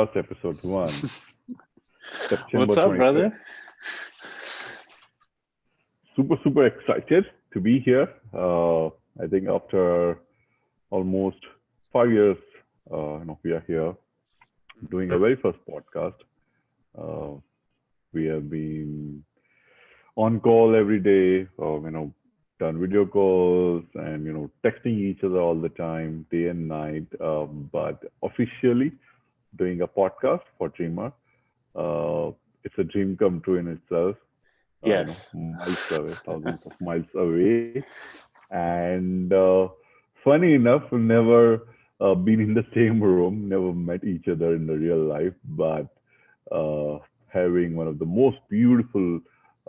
Podcast, Episode 1, September What's up, 25th. brother? Super, super excited to be here. I think after almost 5 years, we are here doing our very first podcast. Uh, we have been on call every day, done video calls and, texting each other all the time, day and night. But officially doing a podcast for Dreamer. It's a dream come true in itself. Yes. Miles away, thousands of miles away. And funny enough, we've never been in the same room, never met each other in the real life, but uh, having one of the most beautiful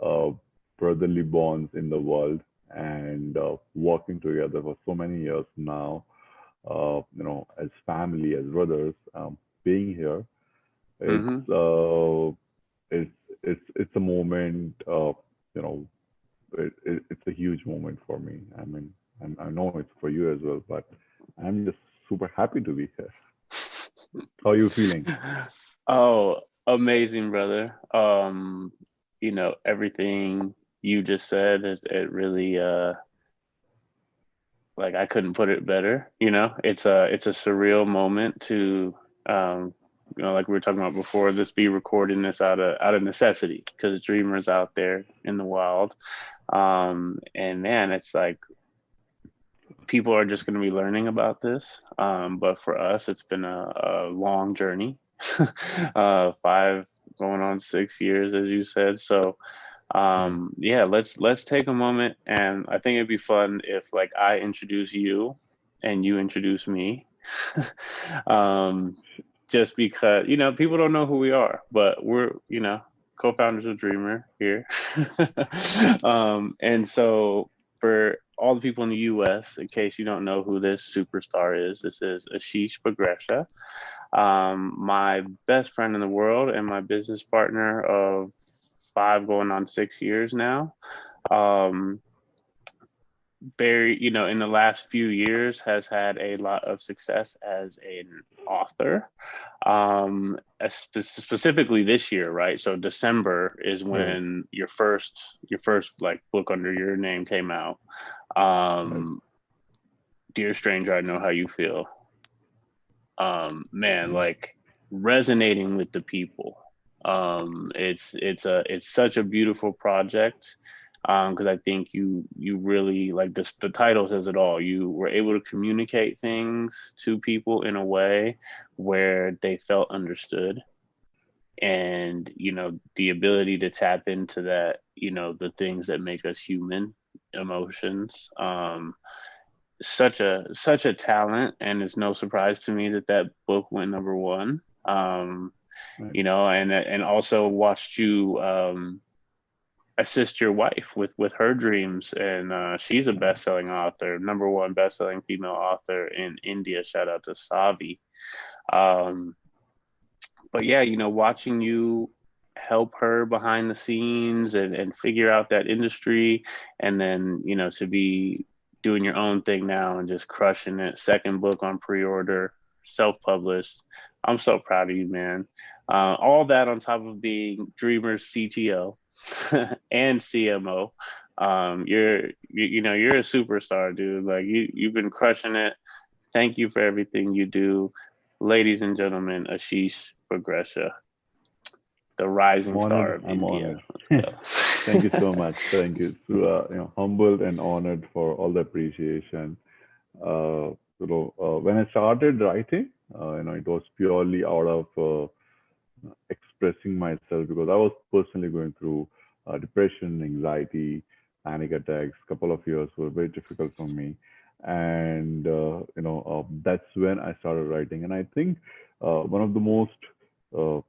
uh, brotherly bonds in the world and working together for so many years now, as family, as brothers, being here, Mm-hmm. it's uh, it's it's a moment. It's a huge moment for me. I mean, I know it's for you as well, but I'm just super happy to be here. How are you feeling? Oh, amazing, brother. Everything you just said, it really like I couldn't put it better. It's a surreal moment to like we were talking about before, this be recording this out of necessity because Dreamers out there in the wild. And man, it's like people are just going to be learning about this. But for us, it's been a long journey, 5 going on 6 years, as you said. So, Yeah. yeah, let's take a moment, and I think it'd be fun if like I introduce you and you introduce me. um, just because people don't know who we are, but we're co-founders of Dreamer here. And so for all the people in the US, in case you don't know who this superstar is, this is Ashish Bagresha, my best friend in the world and my business partner of 5 going on 6 years now. Um, Barry, in the last few years has had a lot of success as an author. Specifically this year, right? So December is Right. when your first like book under your name came out. Right. Um, Dear Stranger, I Know How You Feel. Man, Yeah. like resonating with the people. It's such a beautiful project. Because I think you really like this. The title says it all. You were able to communicate things to people in a way where they felt understood, and the ability to tap into that. The things that make us human, emotions. Such a talent, and it's no surprise to me that that book went number one. Right. And also watched you assist your wife with her dreams, and she's a Right. best-selling author, number one best-selling female author in India. Shout out to Savi. Um, but yeah, watching you help her behind the scenes and figure out that industry, and then to be doing your own thing now and just crushing it. Second book on pre-order, self-published. I'm so proud of you, man. All that on top of being Dreamer's CTO and CMO. You're a superstar, dude. Like you've been crushing it. Thank you for everything you do. Ladies and gentlemen, Ashish Progresha, the rising I'm star honored. of I'm India. honored. Let's Thank you go. so much. Thank you. So, humbled and honored for all the appreciation. When I started writing, it was purely out of expressing myself because I was personally going through depression, anxiety, panic attacks. Couple of years were very difficult for me, and that's when I started writing. And I think one of the most uh,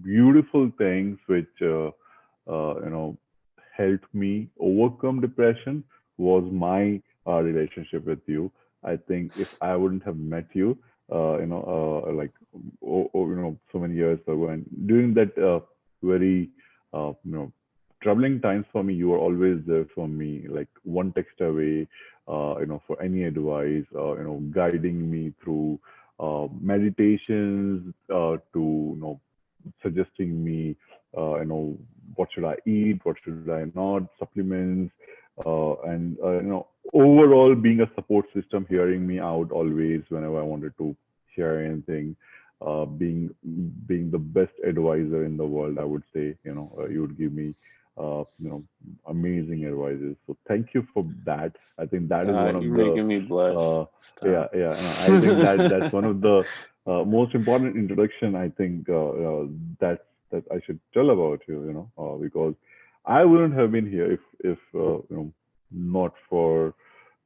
beautiful things which helped me overcome depression was my relationship with you. I think if I wouldn't have met you, so many years ago, and during that very troubling times for me, you were always there for me, like one text away, for any advice, guiding me through meditations to suggesting me what should I eat, what should I not, supplements, and overall being a support system, hearing me out always whenever I wanted to share anything, being the best advisor in the world. I would say, you would give me amazing advices. So thank you for that. I think that is one You're of the making me blush. yeah, Stop. yeah. No, I think that's one of the most important introduction. I think that I should tell about you. Because I wouldn't have been here if not for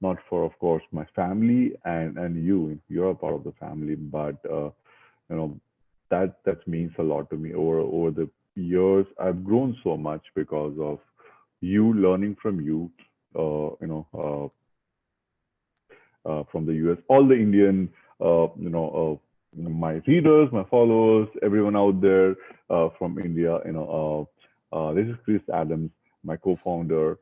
of course my family and you. You're a part of the family, but you know that means a lot to me. Over the years, I've grown so much because of you, learning from you. From the US, all the Indian, my readers, my followers, everyone out there from India. This is Chris Adams, my co-founder.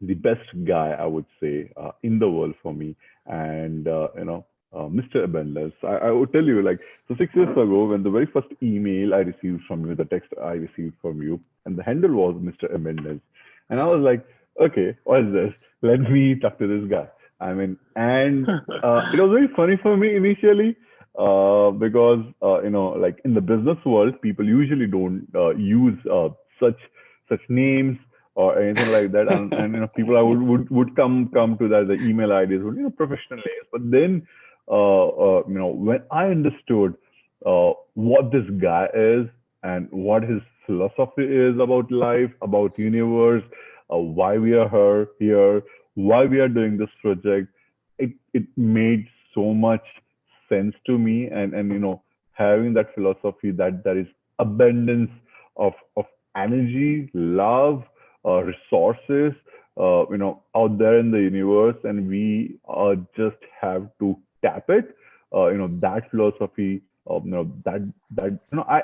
The best guy I would say in the world for me, and Mr. Abundance. I would tell you like so 6 years ago when the very first email I received from you, the text I received from you, and the handle was Mr. Abundance, and I was like, okay, what is this? Let me talk to this guy. I mean, and it was very funny for me initially because like in the business world, people usually don't use such names or anything like that. And people I would come to that the email IDs would professional names. But then when I understood what this guy is and what his philosophy is about life, about universe, why we are here, why we are doing this project, it made so much sense to me. And having that philosophy that there is abundance of energy, love, resources, out there in the universe, and we just have to tap it. That philosophy. I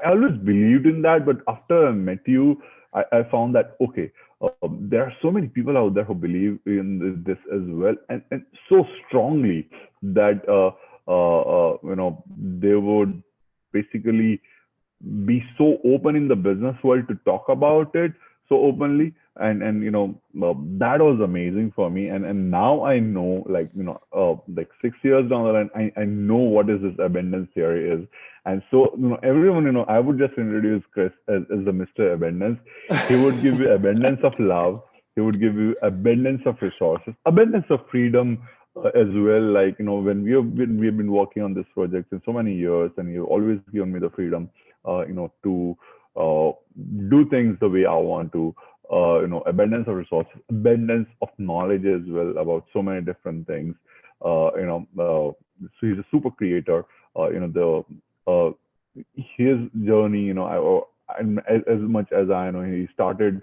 always believed in that, but after I met you, I found that okay, there are so many people out there who believe in this as well, and so strongly that they would basically be so open in the business world to talk about it so openly, and that was amazing for me. And now I know, like like 6 years down the line, I know what is this abundance theory is. And so everyone, I would just introduce Chris as the Mr. Abundance. He would give you abundance of love, he would give you abundance of resources, abundance of freedom as well. Like we've been working on this project in so many years, and you've always given me the freedom to do things the way I want to. Abundance of resources, abundance of knowledge as well about so many different things. So he's a super creator. The his journey, as much as I know, he started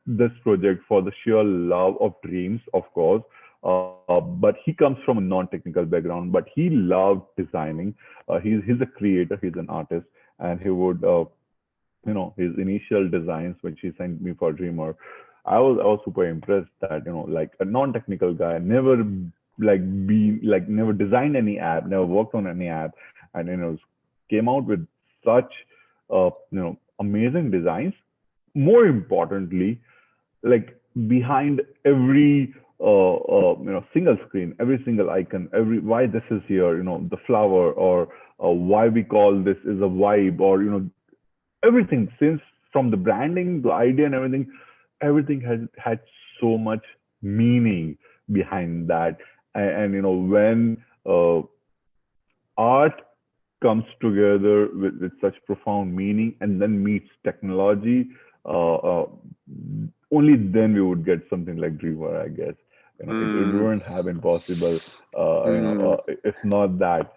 this project for the sheer love of dreams, of course. But he comes from a non-technical background, but he loved designing. He's a creator, he's an artist, and he would his initial designs when she sent me for Dreamr, I was super impressed that like a non-technical guy, never designed any app, never worked on any app, and came out with such amazing designs. More importantly, like behind every single screen, every single icon, every why this is here, the flower, or why we call this is a vibe, or everything, since from the branding, the idea, and everything has had so much meaning behind that. And when art comes together with such profound meaning and then meets technology, only then we would get something like Dreamr, I guess. It Mm, wouldn't have been possible, mm, if not that.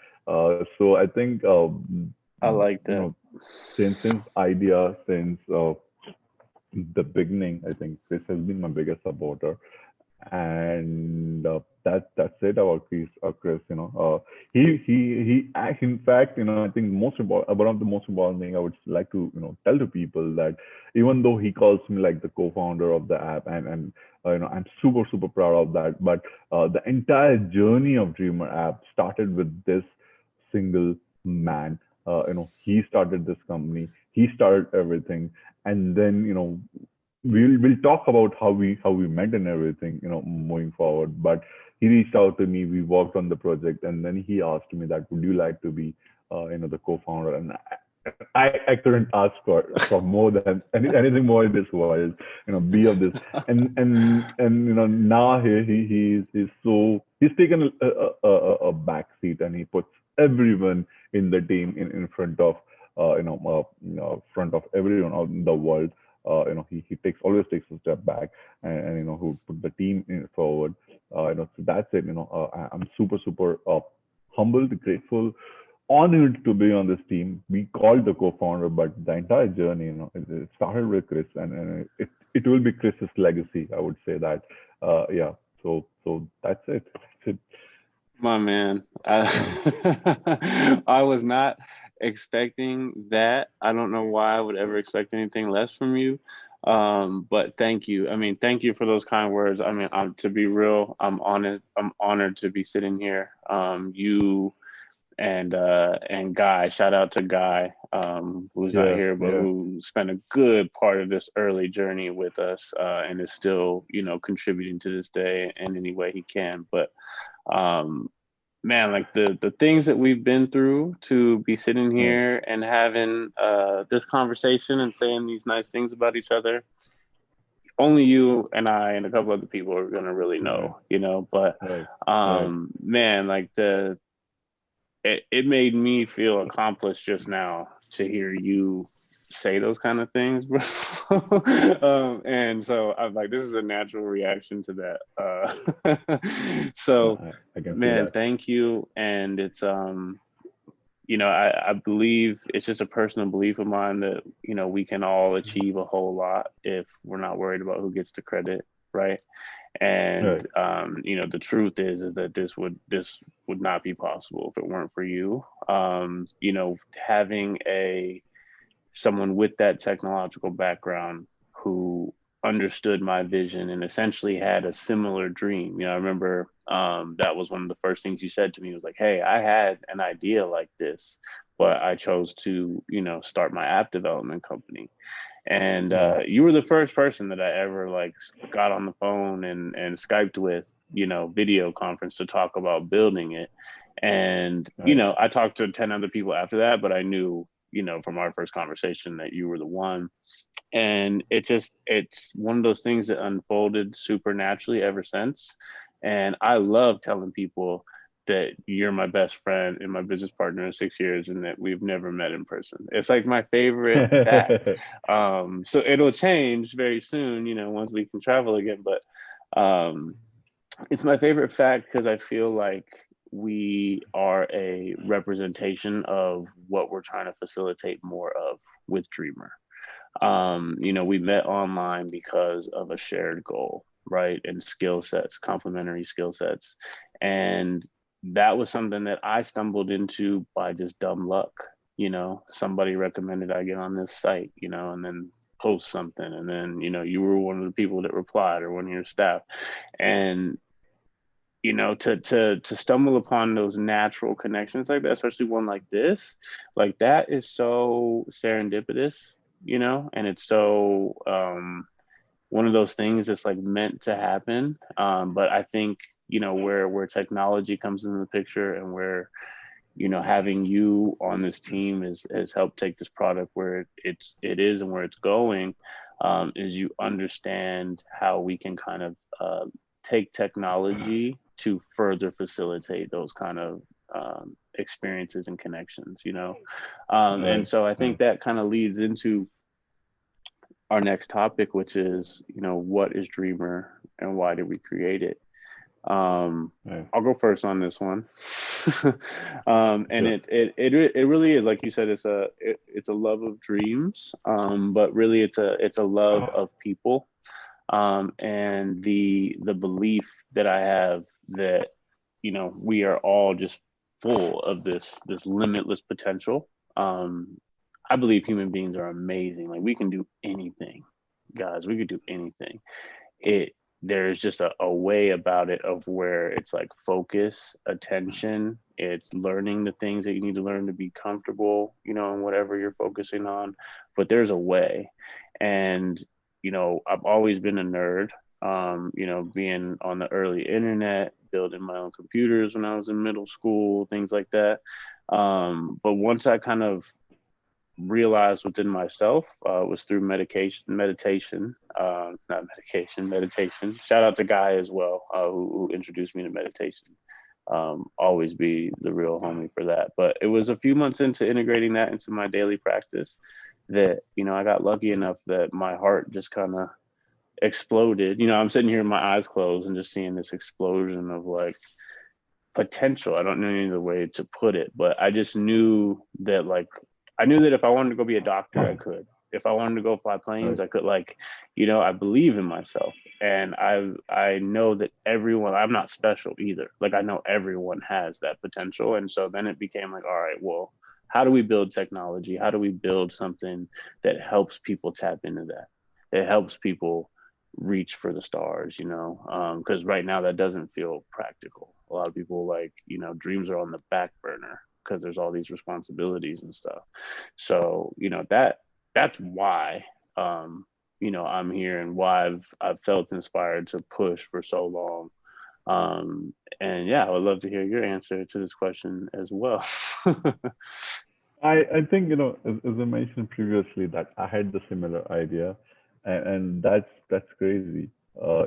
So I think, I like you that. know, since idea, since the beginning, I think this has been my biggest supporter. And that's it about Chris. In fact, I think most important, one of the most important thing I would like to tell to people that even though he calls me like the co-founder of the app, and I'm super proud of that. But the entire journey of Dreamr app started with this single man. He started this company. He started everything, and then we'll talk about how we met and everything, moving forward. But he reached out to me. We worked on the project, and then he asked me that would you like to be, the co-founder? And I couldn't ask for more than anything more in this world, be of this. And now he's taken a back seat, and he puts everyone in the team in front of front of everyone out in the world. He always takes a step back, and who put the team forward. So that's it. I'm super humbled, grateful, honored to be on this team. We called the co-founder, but the entire journey, it started with Chris, and it will be Chris's legacy. I would say that. Yeah. So that's it. That's it. My man, I was not expecting that. I don't know why I would ever expect anything less from you. But thank you. I mean, thank you for those kind words. I mean, to be real, I'm honest. I'm honored to be sitting here. You and Guy, shout out to Guy, who's not Yeah. here, but Yeah. who spent a good part of this early journey with us, and is still, contributing to this day in any way he can. But um, man, like the things that we've been through to be sitting Right. here and having this conversation and saying these nice things about each other, only you and I and a couple other people are gonna really Right. know. But Right. Right. man, like it made me feel accomplished just now to hear you say those kind of things, bro. And so I'm like, this is a natural reaction to that. So, I can see man, that. thank you. And it's I believe it's just a personal belief of mine that we can all achieve a whole lot if we're not worried about who gets the credit, right? And Right. the truth is that this would not be possible if it weren't for you. Having a someone with that technological background who understood my vision and essentially had a similar dream. I remember that was one of the first things you said to me was like, "Hey, I had an idea like this, but I chose to, start my app development company." And Right. you were the first person that I ever like got on the phone and Skyped with, video conference to talk about building it. And Right. I talked to 10 other people after that, but I knew, from our first conversation that you were the one. And it's one of those things that unfolded supernaturally ever since. And I love telling people that you're my best friend and my business partner in 6 years and that we've never met in person. It's like my favorite fact. So it'll change very soon, once we can travel again. But um, it's my favorite fact because I feel like we are a representation of what we're trying to facilitate more of with Dreamr. We met online because of a shared goal, right? And skill sets, complementary skill sets. And that was something that I stumbled into by just dumb luck. Somebody recommended I get on this site, and then post something. And then, you were one of the people that replied or one of your staff. And to stumble upon those natural connections like that, especially one like this, like that is so serendipitous, and it's so one of those things that's like meant to happen. But I think where technology comes into the picture and where having you on this team has helped take this product where it is and where it's going, is you understand how we can kind of take technology to further facilitate those kind of experiences and connections, and Right. so I think Right. that kind of leads into our next topic, which is, what is Dreamr and why did we create it? Right. I'll go first on this one. And Sure. it really is, like you said, it's a love of dreams, but really it's a love of people. and the belief that I have that, we are all just full of this limitless potential. I believe human beings are amazing. Like, we can do anything, guys. We could do anything. It There's just a way about it of where it's like focus, attention. It's learning the things that you need to learn to be comfortable, in whatever you're focusing on. But there's a way. And, I've always been a nerd. Being on the early internet, building my own computers when I was in middle school, things like that. But once I kind of realized within myself, was through meditation, not medication, meditation. Shout out to Guy as well, who introduced me to meditation. Always be the real homie for that. But it was a few months into integrating that into my daily practice that, I got lucky enough that my heart just kind of exploded. I'm sitting here with my eyes closed and just seeing this explosion of like potential. I don't know any other way to put it, but I just knew that, like, I knew that if I wanted to go be a doctor, I could. If I wanted to go fly planes, I could. Like, I believe in myself, and I know that everyone. I'm not special either. Like, I know everyone has that potential, and so then it became like, all right, well, how do we build technology? How do we build something that helps people tap into that? It helps people reach for the stars, because right now that doesn't feel practical. A lot of people, like, dreams are on the back burner because there's all these responsibilities and stuff. So, that's why, I'm here, and why I've felt inspired to push for so long. And yeah, I would love to hear your answer to this question as well. I think, as I mentioned previously, that I had the similar idea, and that's crazy. I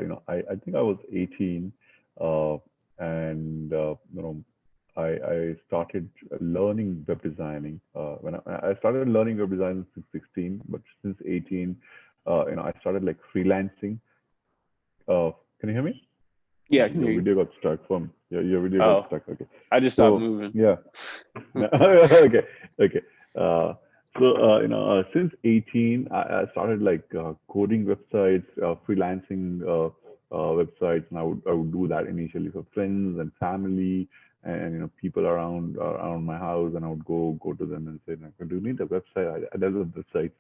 think I was 18, uh, and I started learning web designing. When I started learning web design since 16, but since 18, I started like freelancing. Can you hear me? Yeah, I can Your hear you. video got stuck from your video got Oh, stuck. Okay. I just stopped So moving. yeah. Okay. Okay. Since 18, I started like coding websites, freelancing websites, and I would do that initially for friends and family, and people around my house, and I would go to them and say, like, do you need a website? I develop websites.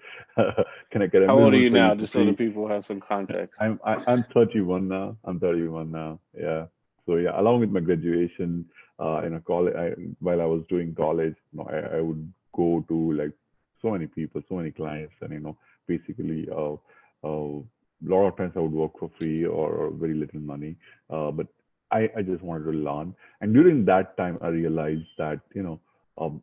Can I get a How old are business you for you now? for Just so the free? people have some context. I'm 31 now. I'm 31 now. Yeah. So yeah, along with my graduation, college, while I was doing college, I would go to like so many people, so many clients, and basically, lot of times I would work for free or very little money, but I just wanted to learn. And during that time, I realized that um,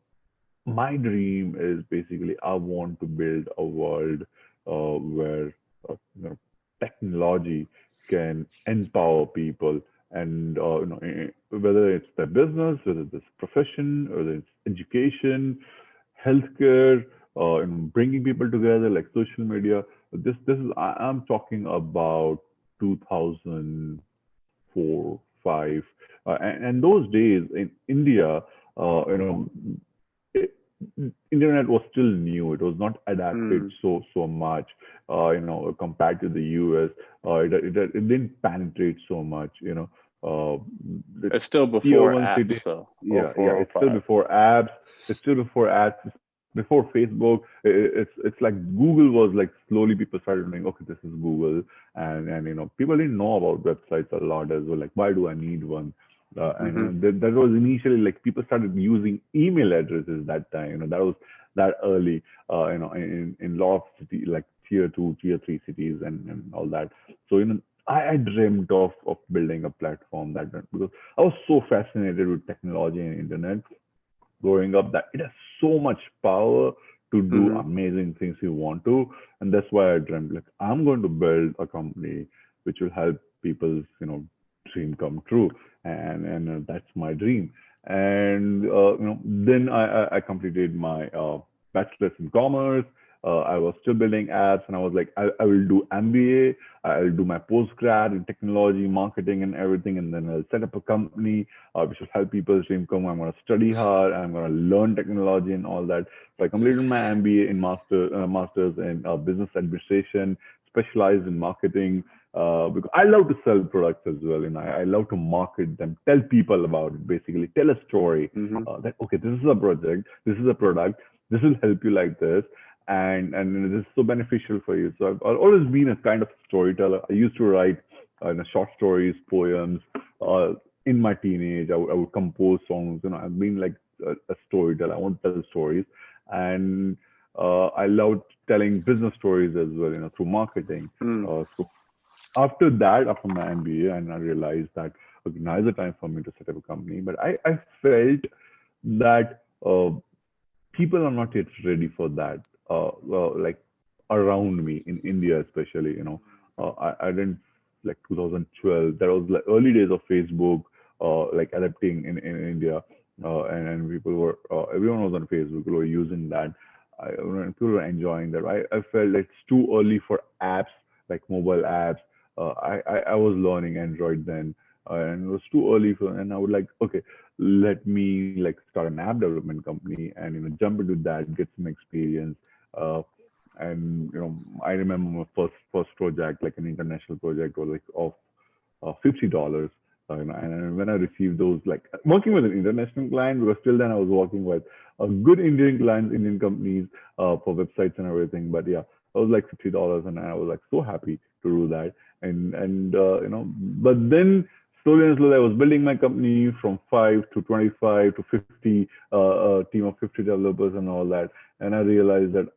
my dream is basically I want to build a world where technology can empower people, and whether it's their business, whether it's profession, whether it's education, healthcare, bringing people together like social media. This is I'm talking about 2004, 5, and those days in India, it, internet was still new. It was not adapted Mm. so much, compared to the US. It didn't penetrate so much. The It's still tier before one city. apps, though. Oh, Yeah, yeah. four, oh, It's still five. before apps. It's still before apps. It's before Facebook. It's like Google was like slowly people started knowing, okay, this is Google, and people didn't know about websites a lot as well. Like, why do I need one? Mm-hmm. That was initially like people started using email addresses that time. That was that early. In lot of city like tier two, tier three cities and all that. So I dreamed of building a platform because I was so fascinated with technology and internet growing up that it has so much power to do Mm-hmm. amazing things you want to. And that's why I dreamt like I'm going to build a company which will help people's dream come true. And that's my dream. And then I completed my bachelor's in commerce. I was still building apps, and I was like, I will do MBA. I'll do my postgrad in technology, marketing, and everything, and then I'll set up a company which will help people dream come. I'm going to study hard. I'm going to learn technology and all that. So I completed my MBA in masters in business administration, specialized in marketing because I love to sell products as well, and I love to market them, tell people about it, basically tell a story that okay, this is a project, this is a product, this will help you like this, and this is so beneficial for you. So I've always been a kind of storyteller. I used to write short stories, poems. In my teenage, I would compose songs. I've been like a storyteller. I want to tell stories, and I love telling business stories as well. Through marketing. So after that, after my MBA, and I realized that okay, now is the time for me to set up a company. But I felt that people are not yet ready for that. Like around me in India, especially, I didn't like 2012. That was like early days of Facebook, like adapting in India, and people were everyone was on Facebook. People were using that. People were enjoying that. I felt like it's too early for apps like mobile apps. I was learning Android then, and it was too early for. And I would like, okay, let me like start an app development company and jump into that, get some experience. Uh, and I remember my first project, like an international project, was like of $50. And when I received those, like working with an international client, because till then I was working with good Indian clients, Indian companies for websites and everything. But yeah, I was like $50, and I was like so happy to do that. And but then slowly and slowly, I was building my company from 5 to 25 to 50, a team of 50 developers and all that. And I realized that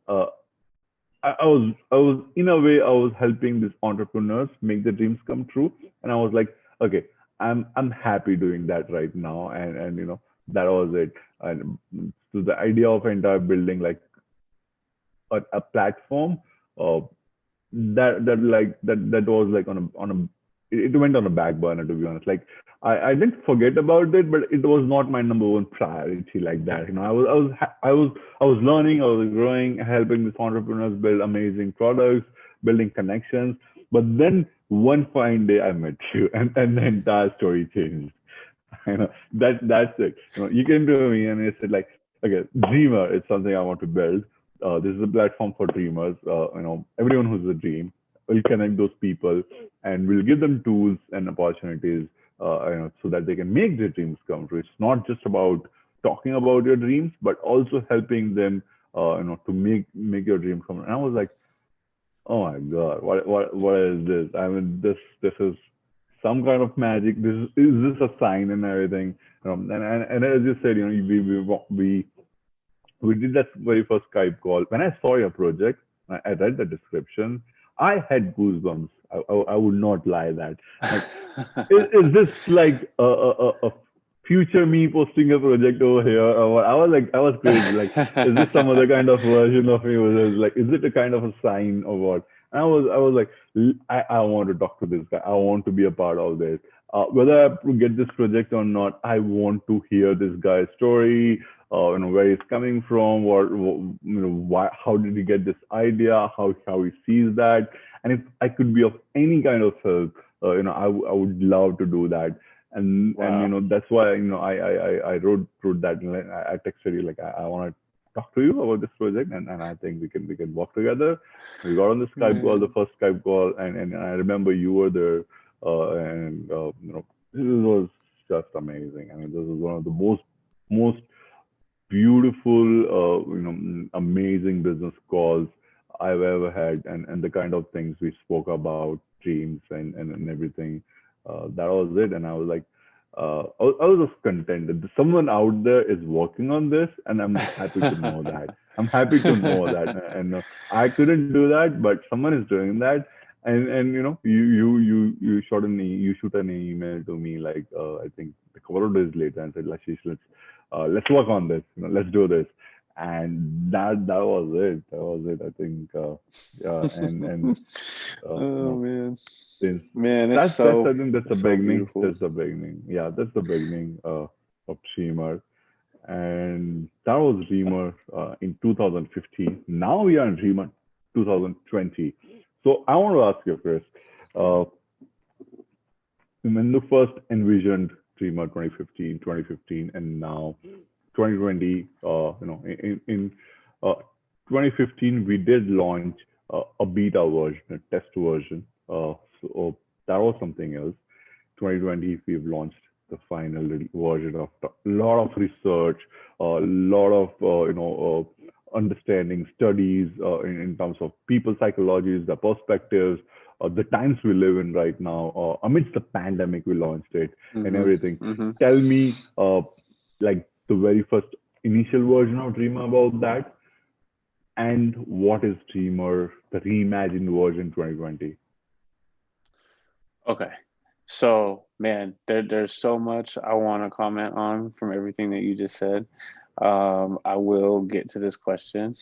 I was in a way I was helping these entrepreneurs make their dreams come true, and I was like, okay, I'm happy doing that right now, and that was it. And so the idea of entire building like a platform, uh, that was like it went on a back burner, to be honest. Like I didn't forget about it, but it was not my number one priority like that. I was learning, I was growing, helping these entrepreneurs build amazing products, building connections. But then one fine day I met you, and the entire story changed. That's it. You came to me and you said like, okay, Dreamr is something I want to build. This is a platform for dreamers. Everyone who's a dream. We'll connect those people and we'll give them tools and opportunities, so that they can make their dreams come true. It's not just about talking about your dreams, but also helping them, to make your dream come. And I was like, oh my God, what is this? I mean, this is some kind of magic. Is this a sign and everything? And as you said, we did that very first Skype call. When I saw your project, I read the description. I had goosebumps. I would not lie that. Like, is this like a future me posting a project over here? Or what? I was crazy. Like, is this some other kind of version of me? Like, is it a kind of a sign or what? And I was like, I want to talk to this guy. I want to be a part of this. Whether I have to get this project or not, I want to hear this guy's story. Where he's coming from, why, how did he get this idea, how he sees that, and if I could be of any kind of help, I would love to do that, and that's why I wrote that. I texted you like I want to talk to you about this project, and I think we can work together. We got on the Skype call, the first Skype call, and I remember you were there, and this was just amazing. I mean, this is one of the most beautiful, amazing business calls I've ever had, and the kind of things we spoke about, dreams and everything. That was it, and I was like, I was just content that someone out there is working on this, and I'm happy to know that. I'm happy to know that, and I couldn't do that, but someone is doing that. And you shoot an email to me like I think a couple of days later and said, Ashish, let's work on this. Let's do this. And that was it. That was it. I think. And Oh man, since that's that's I think that's the so beginning. beautiful. That's the beginning. Yeah, that's the beginning of Dreamr. And that was Dreamr in 2015. Now we are in Dreamr 2020. So I want to ask you, Chris, when you first envisioned Dreamr 2015, and now 2020, in 2015, we did launch a beta version, a test version. So that was something else. 2020, we've launched the final version of a lot of research, a lot of understanding, studies in terms of people psychologies, the perspectives, the times we live in right now. Amidst the pandemic, we launched it and Mm-hmm. everything. Mm-hmm. Tell me, like the very first initial version of Dreamer about that, and what is Dreamer, the reimagined version 2020? Okay. So, man, there's so much I want to comment on from everything that you just said. I will get to this question.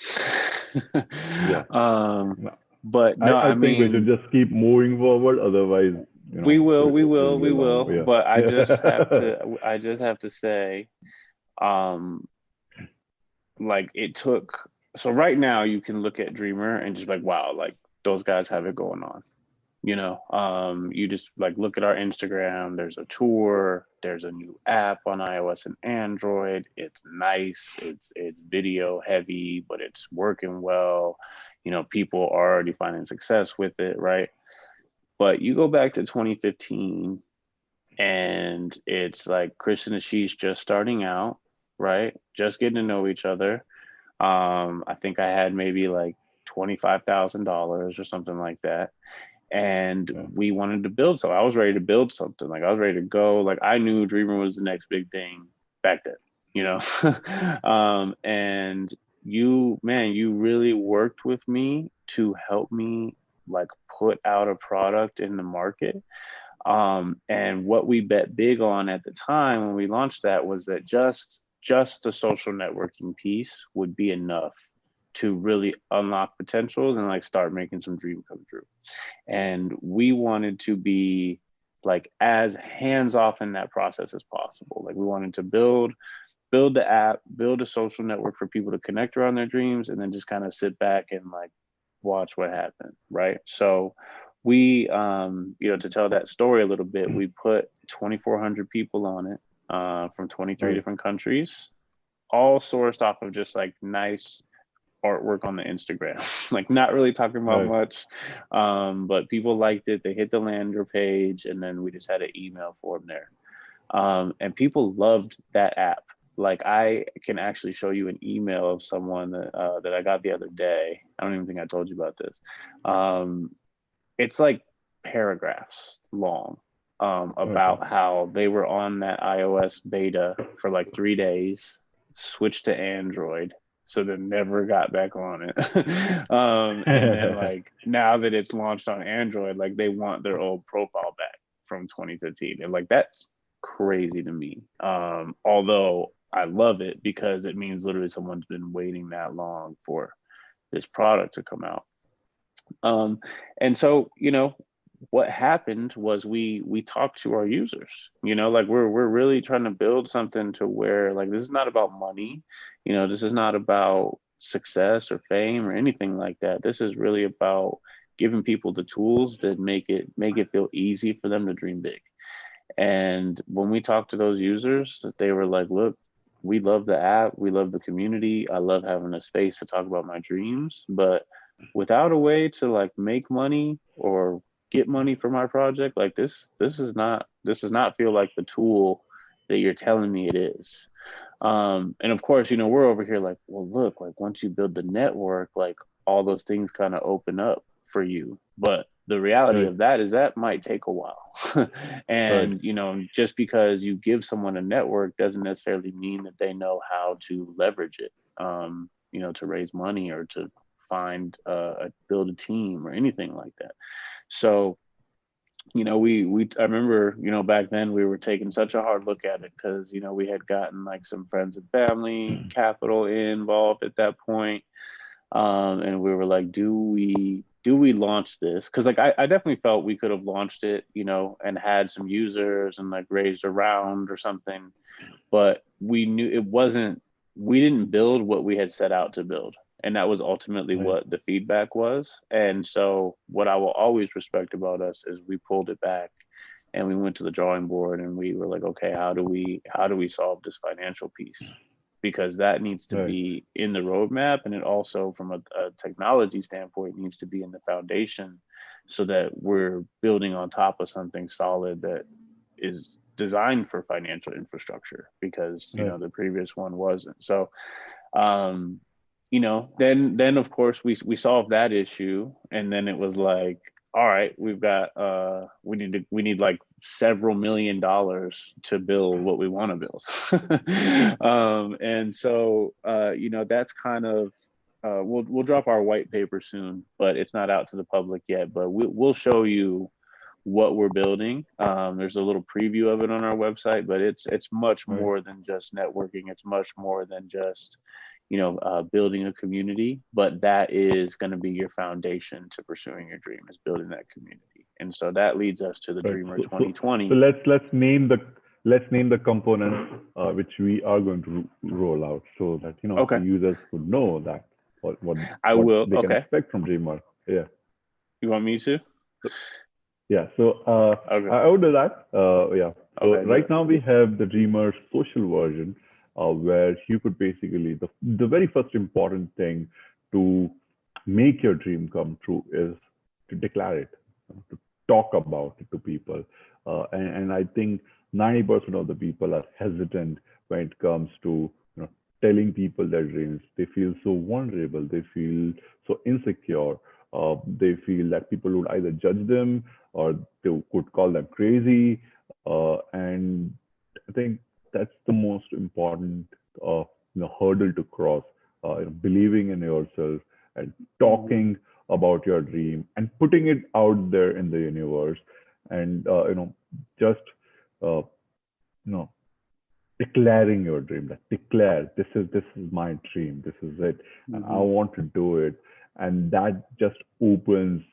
Yeah. um, but I, no, I I think we should mean, just keep moving forward. Otherwise, we will, we it'll will, be we a long will. way. But Yeah. I just have to say, um, like it took. So right now, you can look at Dreamer and just like, wow, like those guys have it going on. You just like look at our Instagram, there's a tour, there's a new app on iOS and Android. It's nice, it's video heavy, but it's working well. People are already finding success with it, right? But you go back to 2015 and it's like Chris and Ashish just starting out, right? Just getting to know each other. I think I had maybe like $25,000 or something like that, and Yeah. we wanted to build. So I was ready to build something. Like I was ready to go. Like I knew Dreamer was the next big thing back then, you know. And you, man, you really worked with me to help me like put out a product in the market. And what we bet big on at the time when we launched that was that just the social networking piece would be enough to really unlock potentials and like start making some dreams come true. And we wanted to be like as hands off in that process as possible. Like we wanted to build the app, build a social network for people to connect around their dreams, and then just kind of sit back and like watch what happened, right? So we to tell that story a little bit, we put 2,400 people on it, from 23 Right. different countries, all sourced off of just like nice artwork on the Instagram. Like not really talking about Right. much, but people liked it. They hit the lander page, and then we just had an email form there. And people loved that app. Like I can actually show you an email of someone that I got the other day. I don't even think I told you about this. Um, it's like paragraphs long, Okay. about how they were on that iOS beta for like 3 days, switched to Android, so they never got back on it. And then like now that it's launched on Android, like they want their old profile back from 2015, and like that's crazy to me. Although I love it because it means literally someone's been waiting that long for this product to come out. Um, and so, what happened was we talked to our users. Like we're really trying to build something to where like this is not about money. This is not about success or fame or anything like that. This is really about giving people the tools that make it feel easy for them to dream big. And when we talked to those users, they were like, look, we love the app, we love the community. I love having a space to talk about my dreams, but without a way to like make money or get money for my project, like this does not feel like the tool that you're telling me it is. And of course, we're over here like, well, look, like once you build the network, like all those things kind of open up for you. But the reality Right. of that is that might take a while. Right. And, just because you give someone a network doesn't necessarily mean that they know how to leverage it, to raise money or to build a team or anything like that. So, we I remember, back then we were taking such a hard look at it because, we had gotten like some friends and family capital involved at that point. And we were like, do we launch this? Because like I definitely felt we could have launched it, and had some users and like raised a round or something, but we knew it wasn't. We didn't build what we had set out to build, and that was ultimately Right. what the feedback was. And so, what I will always respect about us is we pulled it back and we went to the drawing board and we were like, okay, how do we solve this financial piece? because that needs to Right. be in the roadmap, and it also, from a technology standpoint, needs to be in the foundation, so that we're building on top of something solid that is designed for financial infrastructure, because Right. the previous one wasn't. So um then of course we solved that issue, and then it was like, all right, we've got we need like several $1 million to build what we want to build. And so that's kind of we'll drop our white paper soon, but it's not out to the public yet, but we'll show you what we're building. There's a little preview of it on our website, but it's much Right. more than just networking. It's much more than just building a community, but that is going to be your foundation to pursuing your dream, is building that community. And so that leads us to the Right. Dreamr So 2020. let's name the components which we are going to roll out, so that the Okay, users would know that what I what will. they can Okay, expect from Dreamer. Yeah. you want me to? So, yeah. So Okay, I would do that. Yeah. So okay, right good. now we have the Dreamer social version, where you could basically the very first important thing to make your dream come true is to declare it, to talk about it to people. And I think 90% of the people are hesitant when it comes to telling people their dreams. They feel so vulnerable. They feel so insecure. They feel that people would either judge them or they could call them crazy. And I think that's the most important hurdle to cross. Believing in yourself and Mhm. talking about your dream and putting it out there in the universe, and just uh, you know declaring your dream. Like, declare, this is my dream, this is it, and I Mhm. want to do it. And that just opens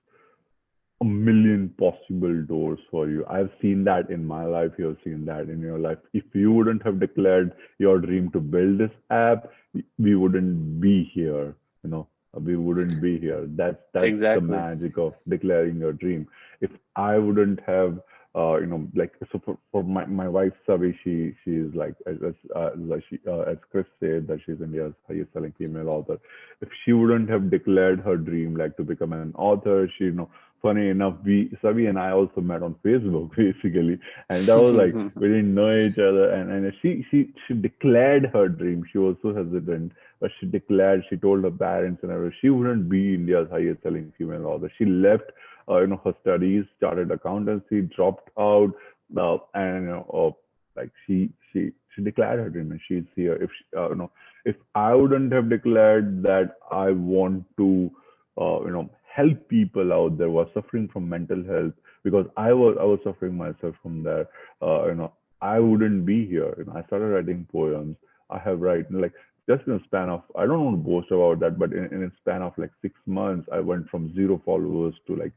a million possible doors for you. I've seen that in my life. You've seen that in your life. If you wouldn't have declared your dream to build this app, we wouldn't be here. You know, we wouldn't be here. That's the Exactly. magic of declaring your dream. If I wouldn't have, like, so for my wife Savi, she is like, as Chris said, that she's India's highest selling female author. If she wouldn't have declared her dream, like, to become an author, funny enough, Savi and I also met on Facebook basically, and that was like, we didn't know each other, and she declared her dream. She was so hesitant, but she declared. She told her parents and everything. She wouldn't be India's highest selling female author. She left, her studies, started accountancy, dropped out, and like she declared her dream, and she's here. If I wouldn't have declared that I want to, help people out there who are suffering from mental health, because I was suffering myself from there. I wouldn't be here. I started writing poems. I have written, like, just in a span of, I don't want to boast about that, but in a span of like 6 months, I went from 0 followers to like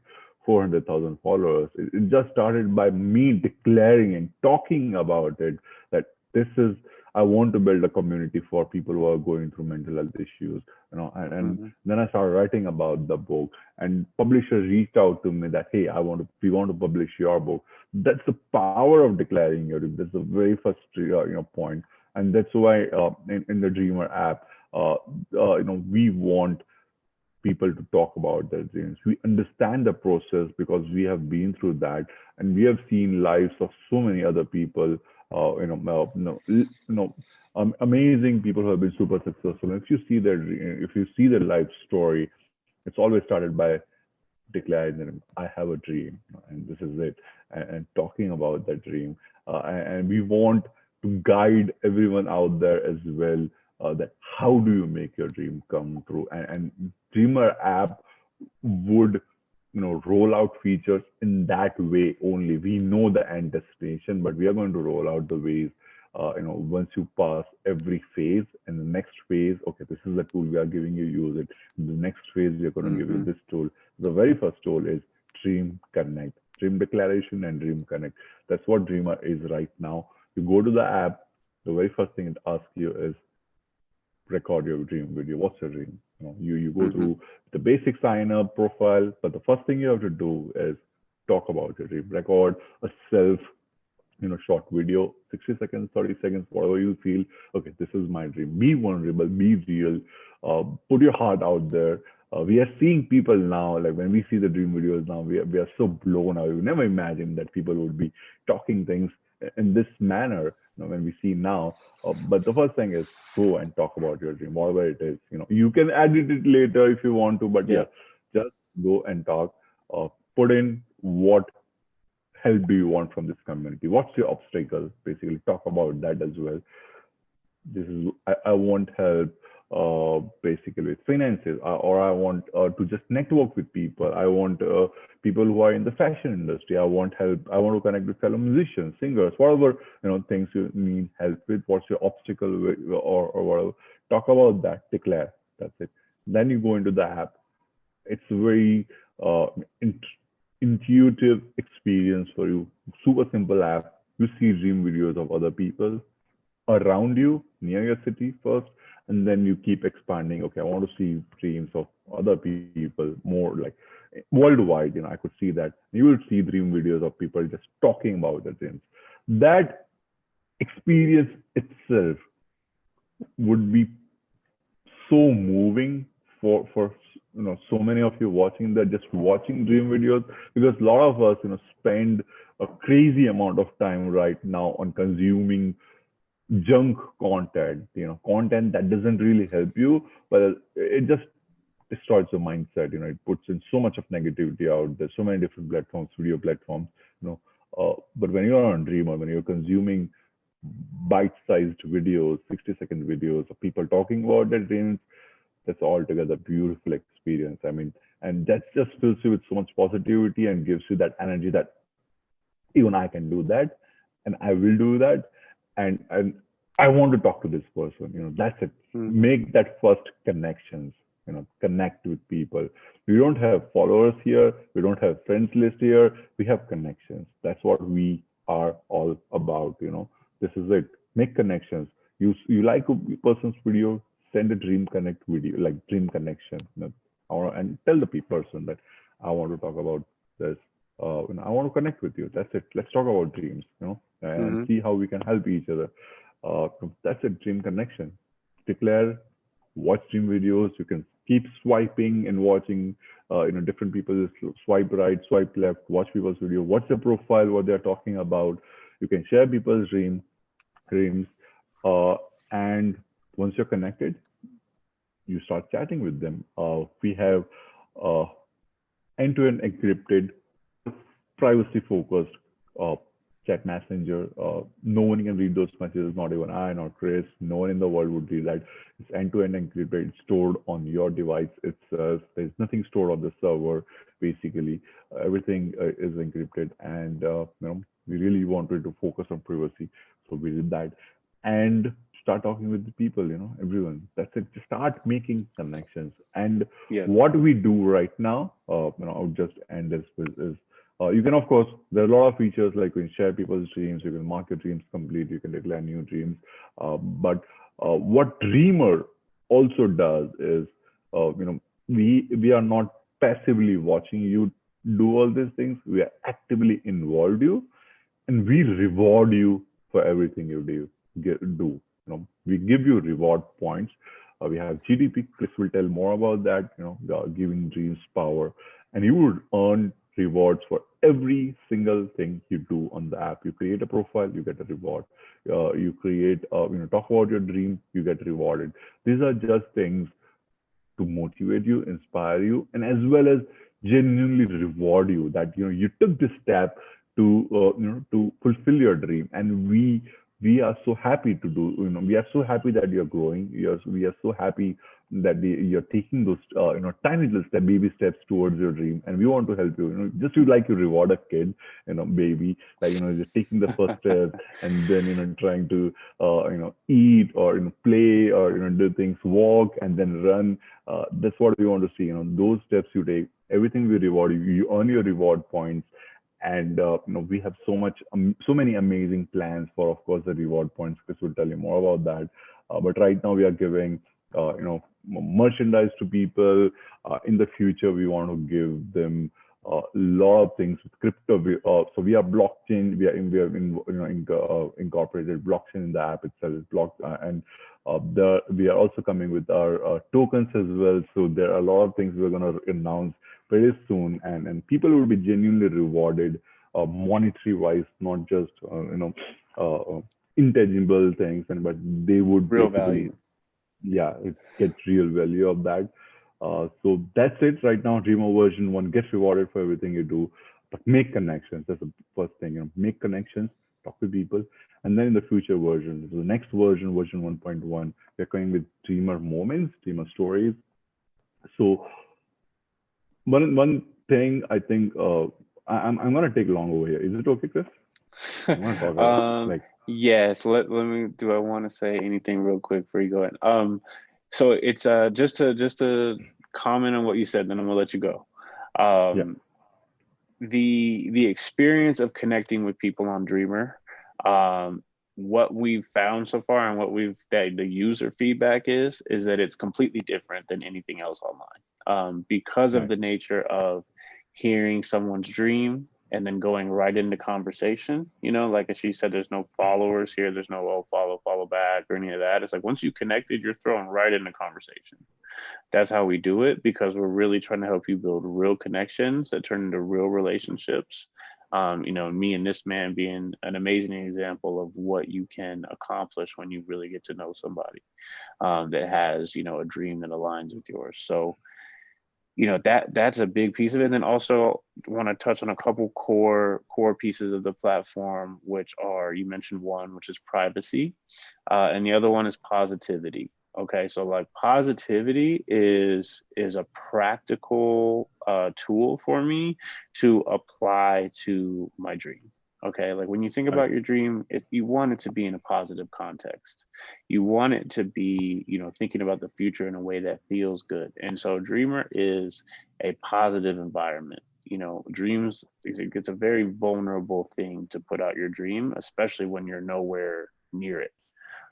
400,000 followers. It just started by me declaring and talking about it, that this is, I want to build a community for people who are going through mental health issues, and Mhm. then I started writing about the book, and publishers reached out to me that, hey, we want to publish your book. That's the power of declaring your dream. That's the very first point, and that's why in the Dreamer app, we want people to talk about their dreams. We understand the process because we have been through that, and we have seen lives of so many other people. Amazing people who have been super successful. And if you see their life story, it's always started by declaring that I have a dream, and this is it, and talking about that dream. And we want to guide everyone out there as well, that how do you make your dream come true? And Dreamer app would roll out features in that way only. We know the end destination, but we are going to roll out the ways, once you pass every phase, and the next phase, okay, this is the tool we are giving you, use it. In the next phase, we are going to give you Mhm. this tool. The very first tool is Dream Connect, Dream Declaration and Dream Connect. That's what Dreamer is right now. You go to the app, the very first thing it asks you is record your dream video. What's your dream? You go Mhm. through the basic sign up profile, but the first thing you have to do is talk about your dream. Record a self short video, 60 seconds, 30 seconds, whatever you feel. Okay, this is my dream. Be vulnerable, be real, put your heart out there. We are seeing people now, like when we see the dream videos now, we are so blown away. We never imagined that people would be talking things in this manner, when we see now. But the first thing is go and talk about your dream, whatever it is. You can edit it later if you want to, but Yeah. yeah, just go and talk. Put in what help do you want from this community? What's your obstacle? Basically, talk about that as well. This is I want help basically with finances, or I want to just network with people. I want people who are in the fashion industry. I want help. I want to connect with fellow musicians, singers, whatever things you need help with. What's your obstacle, or whatever? Talk about that. Declare. That's it. Then you go into the app. It's a very uh, int- intuitive experience for you. Super simple app. You see dream videos of other people around you, near your city first, and then you keep expanding. Okay, I want to see dreams of other people more, like worldwide. I could see that. You will see dream videos of people just talking about their dreams. That experience itself would be so moving for so many of you watching that, just watching dream videos, because a lot of us spend a crazy amount of time right now on consuming junk content, content that doesn't really help you, but it just destroys your mindset. It puts in so much of negativity out there, so many different platforms, video platforms, you know. But when you're on Dreamer, when you're consuming bite-sized videos, 60-second videos of people talking about their dreams, that's altogether beautiful experience. I mean, and that just fills you with so much positivity and gives you that energy that even I can do that, and I will do that, and I want to talk to this person. That's it. Mm-hmm. Make that first connections. Connect with people. We don't have followers here. We don't have friends list here. We have connections. That's what we are all about. This is it. Make connections. You like a person's video, send a dream connect video, like dream connection. And tell the person that I want to talk about this. And I want to connect with you. That's it. Let's talk about dreams, and Mm-hmm. see how we can help each other. That's a dream connection. Declare, watch dream videos. You can keep swiping and watching, different people swipe right, swipe left, watch people's video, watch the profile, what they're talking about. You can share people's dreams, uh, and once you're connected, you start chatting with them. We have uh, end-to-end encrypted, privacy focused uh, chat messenger. No one can read those messages, not even I, not Chris. No one in the world would read that. It's end-to-end encrypted, it's stored on your device itself. There's nothing stored on the server. Basically, everything is encrypted, and we really wanted to focus on privacy, so we did that, and start talking with the people. Everyone. That's it. Just start making connections, and Yeah. what we do right now, I'll just end this with is you can, of course, there are a lot of features like you can share people's dreams, you can mark your dreams complete, you can declare new dreams. But what Dreamer also does is, we are not passively watching you do all these things. We are actively involved you, and we reward you for everything you do. We give you reward points. We have GDP. Chris will tell more about that. Giving dreams power, and you would earn rewards for every single thing you do on the app. You create a profile, you get a reward. You create, talk about your dream, you get rewarded. These are just things to motivate you, inspire you, and as well as genuinely reward you that you took this step to to fulfill your dream. And we are so happy to do. We are so happy that you're growing. We are so happy that you're taking those tiny little baby steps towards your dream, and we want to help you. Just you like you reward a kid, baby, like just taking the first step, and then trying to eat, or play, or do things, walk, and then run. That's what we want to see. Those steps you take, everything we reward you. You earn your reward points, and we have so many amazing plans for, of course, the reward points. Chris will tell you more about that. But right now we are giving merchandise to people. In the future, we want to give them a lot of things with crypto. So we are blockchain. Incorporated blockchain in the app itself. We are also coming with our tokens as well. So there are a lot of things we're going to announce very soon, and people will be genuinely rewarded, monetary wise, not just intangible things, but they would Real value. get real value of that. So that's it right now. Dreamr version 1, get rewarded for everything you do, but make connections. That's the first thing. Make connections, talk to people, and then in the future version, the next version 1.1, we're coming with Dreamr moments, Dreamr stories. So one thing I think I'm gonna take long over here. Is it okay, Chris? I want to talk about Yes. Let me. Do I want to say anything real quick before you go ahead? So it's just to comment on what you said, then I'm gonna let you go. The experience of connecting with people on Dreamr, what we've found so far and that the user feedback is that it's completely different than anything else online, because of the nature of hearing someone's dream and then going right into conversation. Like as she said, there's no followers here. There's no follow back or any of that. It's like once you connected, you're thrown right into conversation. That's how we do it, because we're really trying to help you build real connections that turn into real relationships. Me and this man being an amazing example of what you can accomplish when you really get to know somebody that has, a dream that aligns with yours. So, that's a big piece of it. And then also want to touch on a couple core pieces of the platform, which are, you mentioned one, which is privacy, and the other one is positivity. Okay, so like positivity is a practical tool for me to apply to my dream. Okay, like when you think about your dream, if you want it to be in a positive context, you want it to be, thinking about the future in a way that feels good. And so Dreamr is a positive environment. Dreams, it's a very vulnerable thing to put out your dream, especially when you're nowhere near it.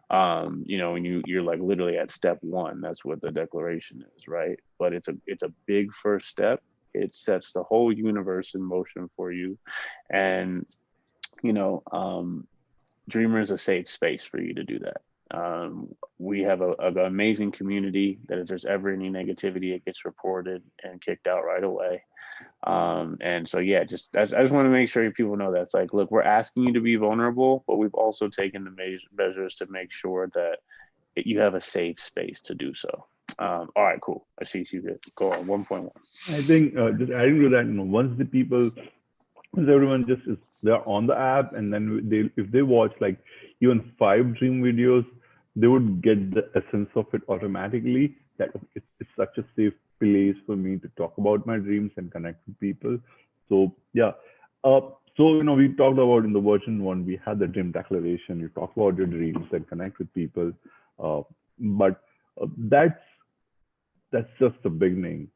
When you're like literally at step one. That's what the declaration is, right? But it's a big first step. It sets the whole universe in motion for you. And Dreamr is a safe space for you to do that. We have an amazing community that if there's ever any negativity, it gets reported and kicked out right away. And so, I just want to make sure people know that it's like, look, we're asking you to be vulnerable, but we've also taken the measures to make sure that you have a safe space to do so. All right, cool. I see you good. Go on 1.1. I think just adding to that, once everyone they're on the app, and then if they watch like even 5 dream videos, they would get the essence of it automatically. That it's such a safe place for me to talk about my dreams and connect with people. So we talked about in the version 1, we had the dream declaration. You talk about your dreams and connect with people, but that's just the beginning.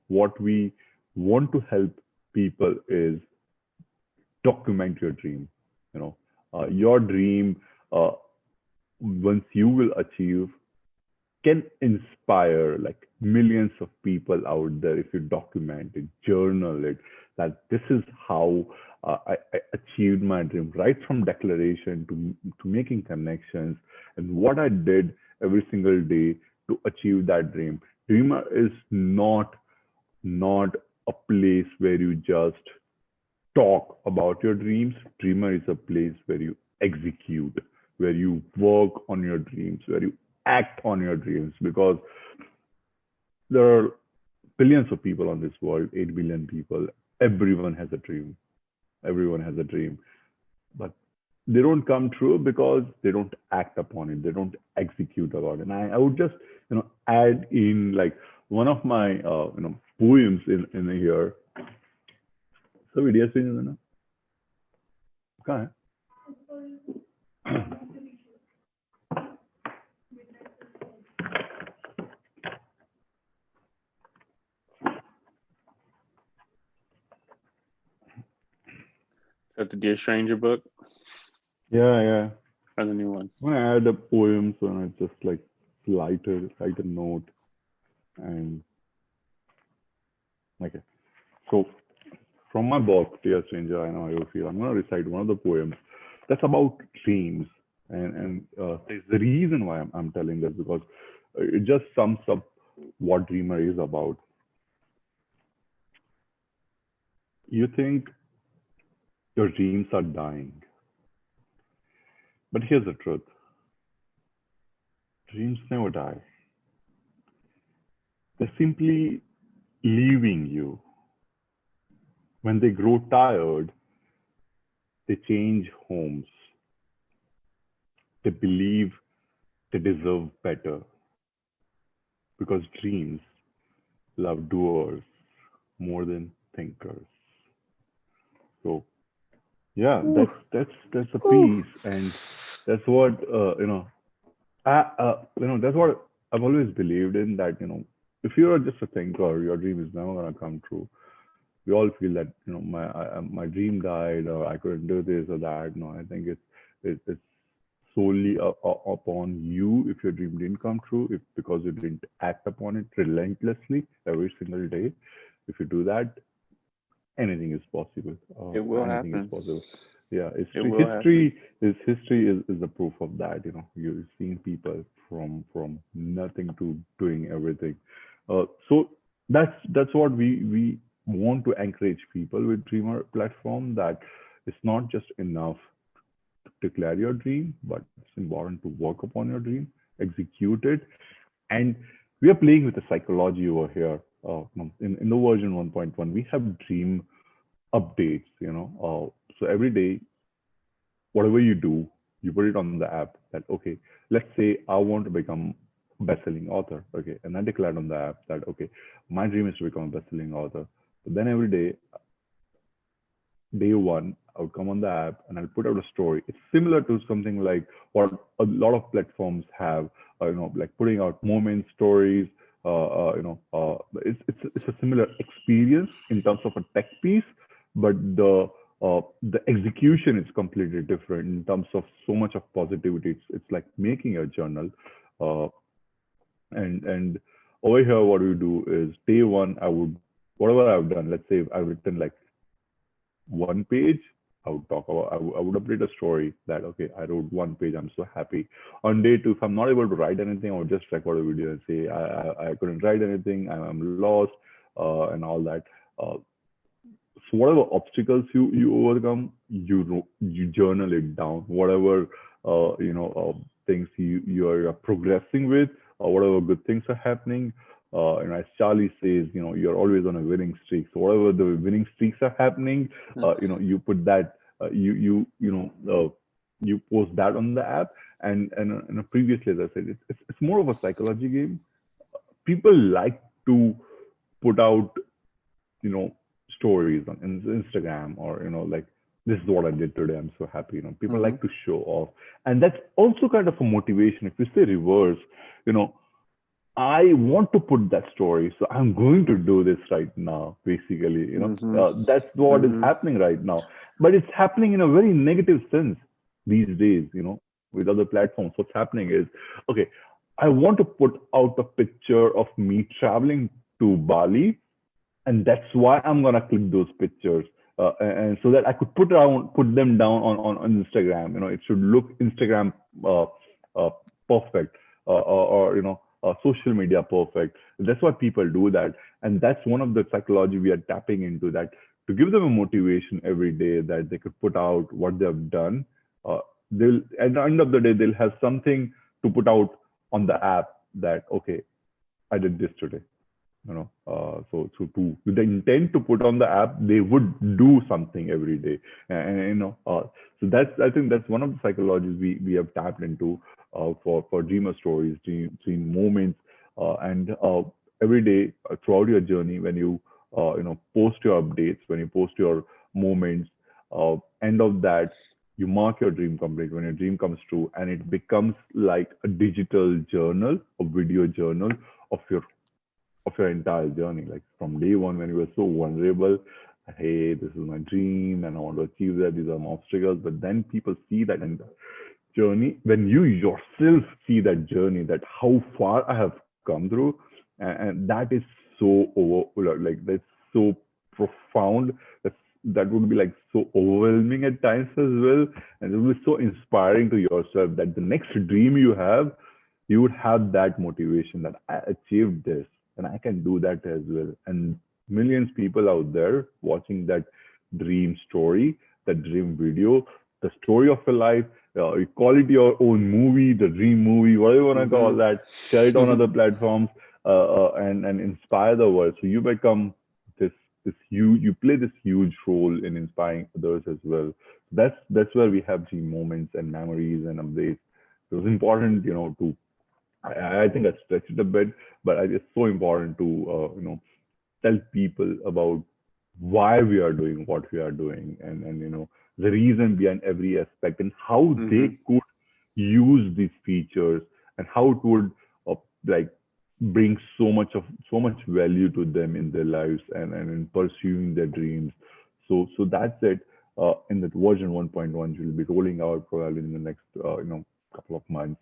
What we want to help people is document your dream. Your dream, once you will achieve, can inspire like millions of people out there if you document it, journal it, that this is how I achieved my dream, right from declaration to making connections, and what I did every single day to achieve that dream. Dreamr is not a place where you just talk about your dreams. Dreamr is a place where you execute, where you work on your dreams, where you act on your dreams, because there are billions of people on this world, 8 billion people. Everyone has a dream. Everyone has a dream, but they don't come true because they don't act upon it. They don't execute about it. And I would just, add in like one of my, poems in here. So video screen, okay. Is that the Dear Stranger book? Yeah. Or the new one? I'm gonna add a poem, so I just like write a note, and okay. So from my book, Dear Stranger, I Know How You Feel, I'm going to recite one of the poems that's about dreams. And there's the reason why I'm telling this because it just sums up what Dreamer is about. You think your dreams are dying, but here's the truth: dreams never die. They're simply leaving you. When they grow tired, they change homes. They believe they deserve better because dreams love doers more than thinkers. So yeah, Ooh, that's a ooh. piece, and that's what that's what I've always believed in. That if you're just a thinker, your dream is never gonna come true. We all feel that my dream died or I couldn't do this or that. No, I think it's solely upon you if your dream didn't come true, if because you didn't act upon it relentlessly every single day. If you do that, anything is possible. It will Anything is happen. possible. Yeah, It will happen. history is the proof of that. You've seen people from nothing to doing everything. So that's what we want to encourage people with Dreamer platform, that it's not just enough to declare your dream, but it's important to work upon your dream, execute it, and we are playing with the psychology over here. In the version 1.1, we have dream updates. So every day, whatever you do, you put it on the app that, okay, let's say I want to become a best-selling author. Okay, and I declared on the app that, okay, my dream is to become a best-selling author. But then every day one, I would come on the app and I'll put out a story. It's similar to something like what a lot of platforms have, like putting out moments, stories. It's a similar experience in terms of a tech piece, but the execution is completely different in terms of so much of positivity. It's like making a journal, uh, and over here, what we do is day one, I would whatever I've done. Let's say I've written like one page, I would talk about, I would update a story that, okay, I wrote one page, I'm so happy. On day two, if I'm not able to write anything, I would just record a video and say, I couldn't write anything, I'm lost, and all that. Uh, so whatever obstacles you overcome, you journal it down. Whatever things you're progressing with, or whatever good things are happening. As Charlie says, you're always on a winning streak. So whatever the winning streaks are happening, you put that, you post that on the app. And previously, as I said, it's more of a psychology game. People like to put out you know stories on Instagram, or like, this is what I did today, I'm so happy. People Mm-hmm. like to show off, and that's also kind of a motivation. If you say reverse, you know I want to put that story, so I'm going to do this right now. Basically, Mm-hmm. that's what is Mm-hmm. happening right now. But it's happening in a very negative sense these days. With other platforms, what's happening is, okay, I want to put out a picture of me traveling to Bali, and that's why I'm gonna click those pictures, and so that I could put them down on Instagram. It should look Instagram uh, perfect, or social media perfect. That's why people do that, and that's one of the psychology we are tapping into, that to give them a motivation every day that they could put out what they have done. Uh, they'll At the end of the day, they'll have something to put out on the app that, okay, I did this today. So to with the intent to put on the app, they would do something every day. And that's, I think that's one of the psychologies we have tapped into, for dreamer stories, dream moments, and every day, throughout your journey, when you post your updates, when you post your moments, end of that, you mark your dream complete when your dream comes true, and it becomes like a digital journal, a video journal of your entire journey, like from day one when you were so vulnerable. Hey, this is my dream, and I want to achieve that. These are my obstacles. But then people see that in the journey, when you yourself see that journey, that how far I have come through, and that is so over, like that's so profound. That's that would be like so overwhelming at times as well, and it would be so inspiring to yourself that the next dream you have, you would have that motivation that I achieved this and I can do that as well. And millions people out there watching that dream story, that dream video, the story of your life. You call it your own movie, the dream movie, whatever you want to call that. Share it on other platforms, and inspire the world. So you become this huge. You play this huge role in inspiring others as well. That's where we have dream moments and memories and updates. It was important, to I think I stretched it a bit, but it's so important to tell people about why we are doing what we are doing, and the reason behind every aspect, and how they could use these features, and how it would like bring so much value to them in their lives, and in pursuing their dreams. So that's it. In that version 1.1 we'll be rolling out probably in the next couple of months.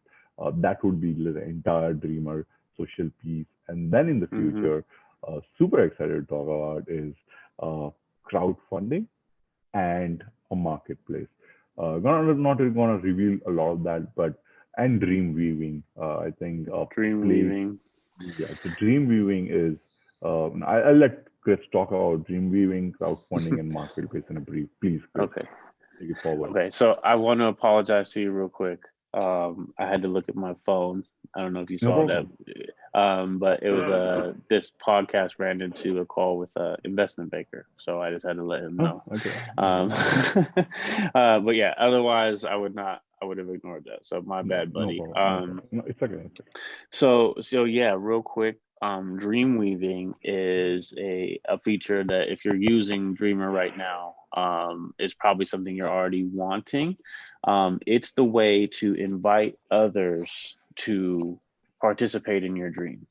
That would be the entire Dreamer social piece. And then in the future, super excited to talk about is crowdfunding and a marketplace. Not gonna reveal a lot of that, but and dream weaving. I think Dream weaving. Yeah, so dream weaving is. I'll let Chris talk about dream weaving, crowdfunding, and marketplace in a brief. Please, Chris, Okay. take it forward. Okay. So I want to apologize to you real quick. I had to look at my phone. I don't know if you No saw problem. that, but it was this podcast ran into a call with an investment banker, so I just had to let him know. Okay. But yeah, otherwise I would have ignored that. So my bad, buddy. No problem. No, it's okay. So yeah, real quick. Dream weaving is a feature that if you're using Dreamer right now, is probably something you're already wanting. It's the way to invite others to participate in your dream.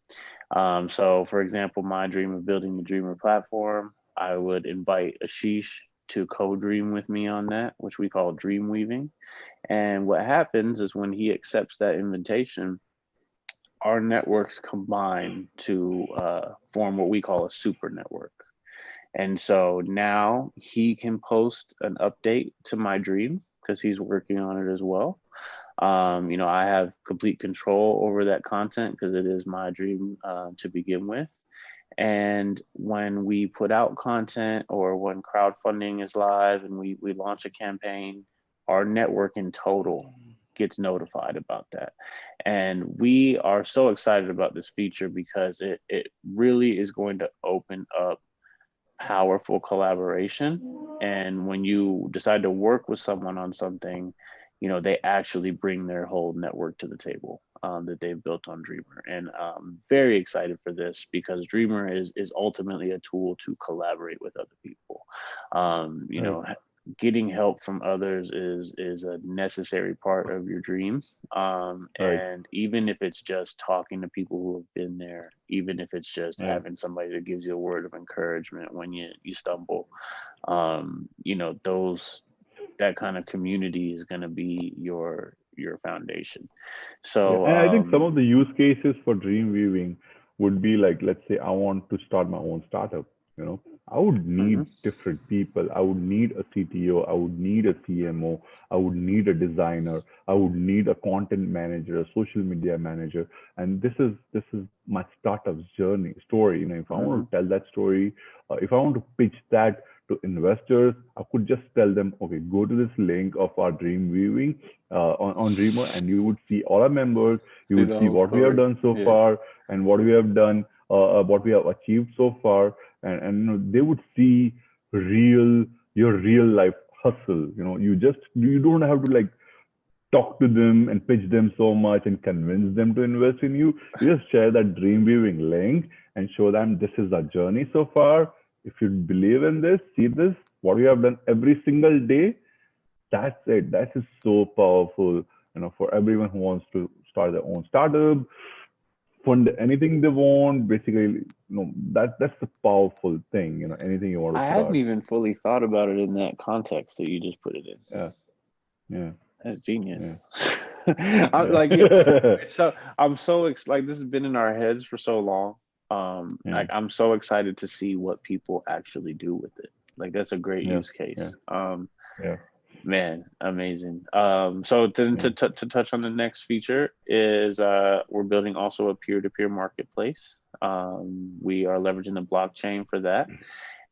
So for example, my dream of building the Dreamr platform, I would invite Ashish to co-dream with me on that, which we call dream weaving. And what happens is when he accepts that invitation, our networks combine to form what we call a super network. And so now he can post an update to my dream because he's working on it as well. I have complete control over that content because it is my dream to begin with. And when we put out content or when crowdfunding is live and we launch a campaign, our network in total gets notified about that. And we are so excited about this feature because it really is going to open up powerful collaboration. And when you decide to work with someone on something, they actually bring their whole network to the table that they've built on Dreamr. And I'm very excited for this because Dreamr is ultimately a tool to collaborate with other people. Getting help from others is a necessary part of your dream. And even if it's just talking to people who have been there, even if it's just having somebody that gives you a word of encouragement when you stumble, that kind of community is going to be your foundation. So and I think some of the use cases for dream weaving would be like, let's say I want to start my own startup. I would need different people. I would need a CTO. I would need a CMO. I would need a designer. I would need a content manager, a social media manager. And this is my startup's story. If I want to tell that story, if I want to pitch that to investors, I could just tell them, okay, go to this link of our dream weaving on Dreamr, and you would see all our members. You would see what we have done so far and what we have done, what we have achieved so far. And they would see your real life hustle. You don't have to like talk to them and pitch them so much and convince them to invest in you. You just share that dream weaving link and show them this is our journey so far. If you believe in this, see this, what we have done every single day. That's it. That is so powerful. For everyone who wants to start their own startup, fund anything they want, basically, that's the powerful thing. Anything you want to I start. hadn't even fully thought about it in that context that you just put it in. Yeah. That's genius. Yeah. I'm so excited. This has been in our heads for so long. I'm so excited to see what people actually do with it. Like that's a great Yeah. use Yeah. case. Yeah. Man, amazing. So Yeah. to touch on the next feature is we're building also a peer-to-peer marketplace. We are leveraging the blockchain for that.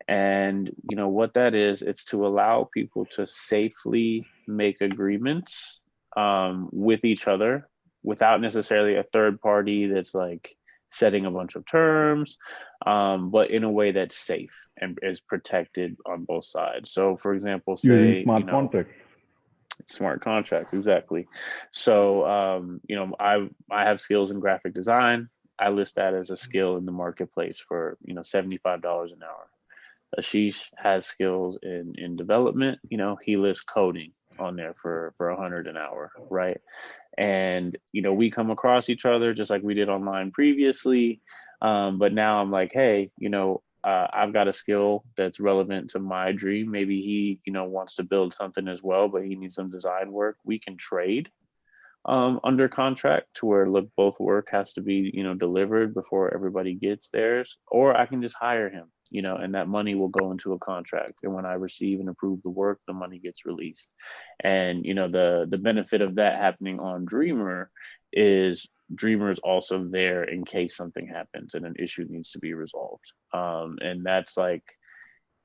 And you know what that is, it's to allow people to safely make agreements with each other without necessarily a third party that's like setting a bunch of terms, but in a way that's safe and is protected on both sides. So for example, Using say, you smart know, contracts. smart contracts, exactly. So you know, I have skills in graphic design. I list that as a skill in the marketplace for, you know, $75 an hour. Ashish has skills in development. You know, he lists coding on there for 100 an hour, right? And you know, we come across each other just like we did online previously. But now I'm like, hey, you know, I've got a skill that's relevant to my dream. Maybe he, you know, wants to build something as well, but he needs some design work. We can trade under contract to where, look, both work has to be, you know, delivered before everybody gets theirs, or I can just hire him, you know, and that money will go into a contract, and when I receive and approve the work, the money gets released. And you know, the benefit of that happening on Dreamr is Dreamr is also there in case something happens and an issue needs to be resolved. And that's like,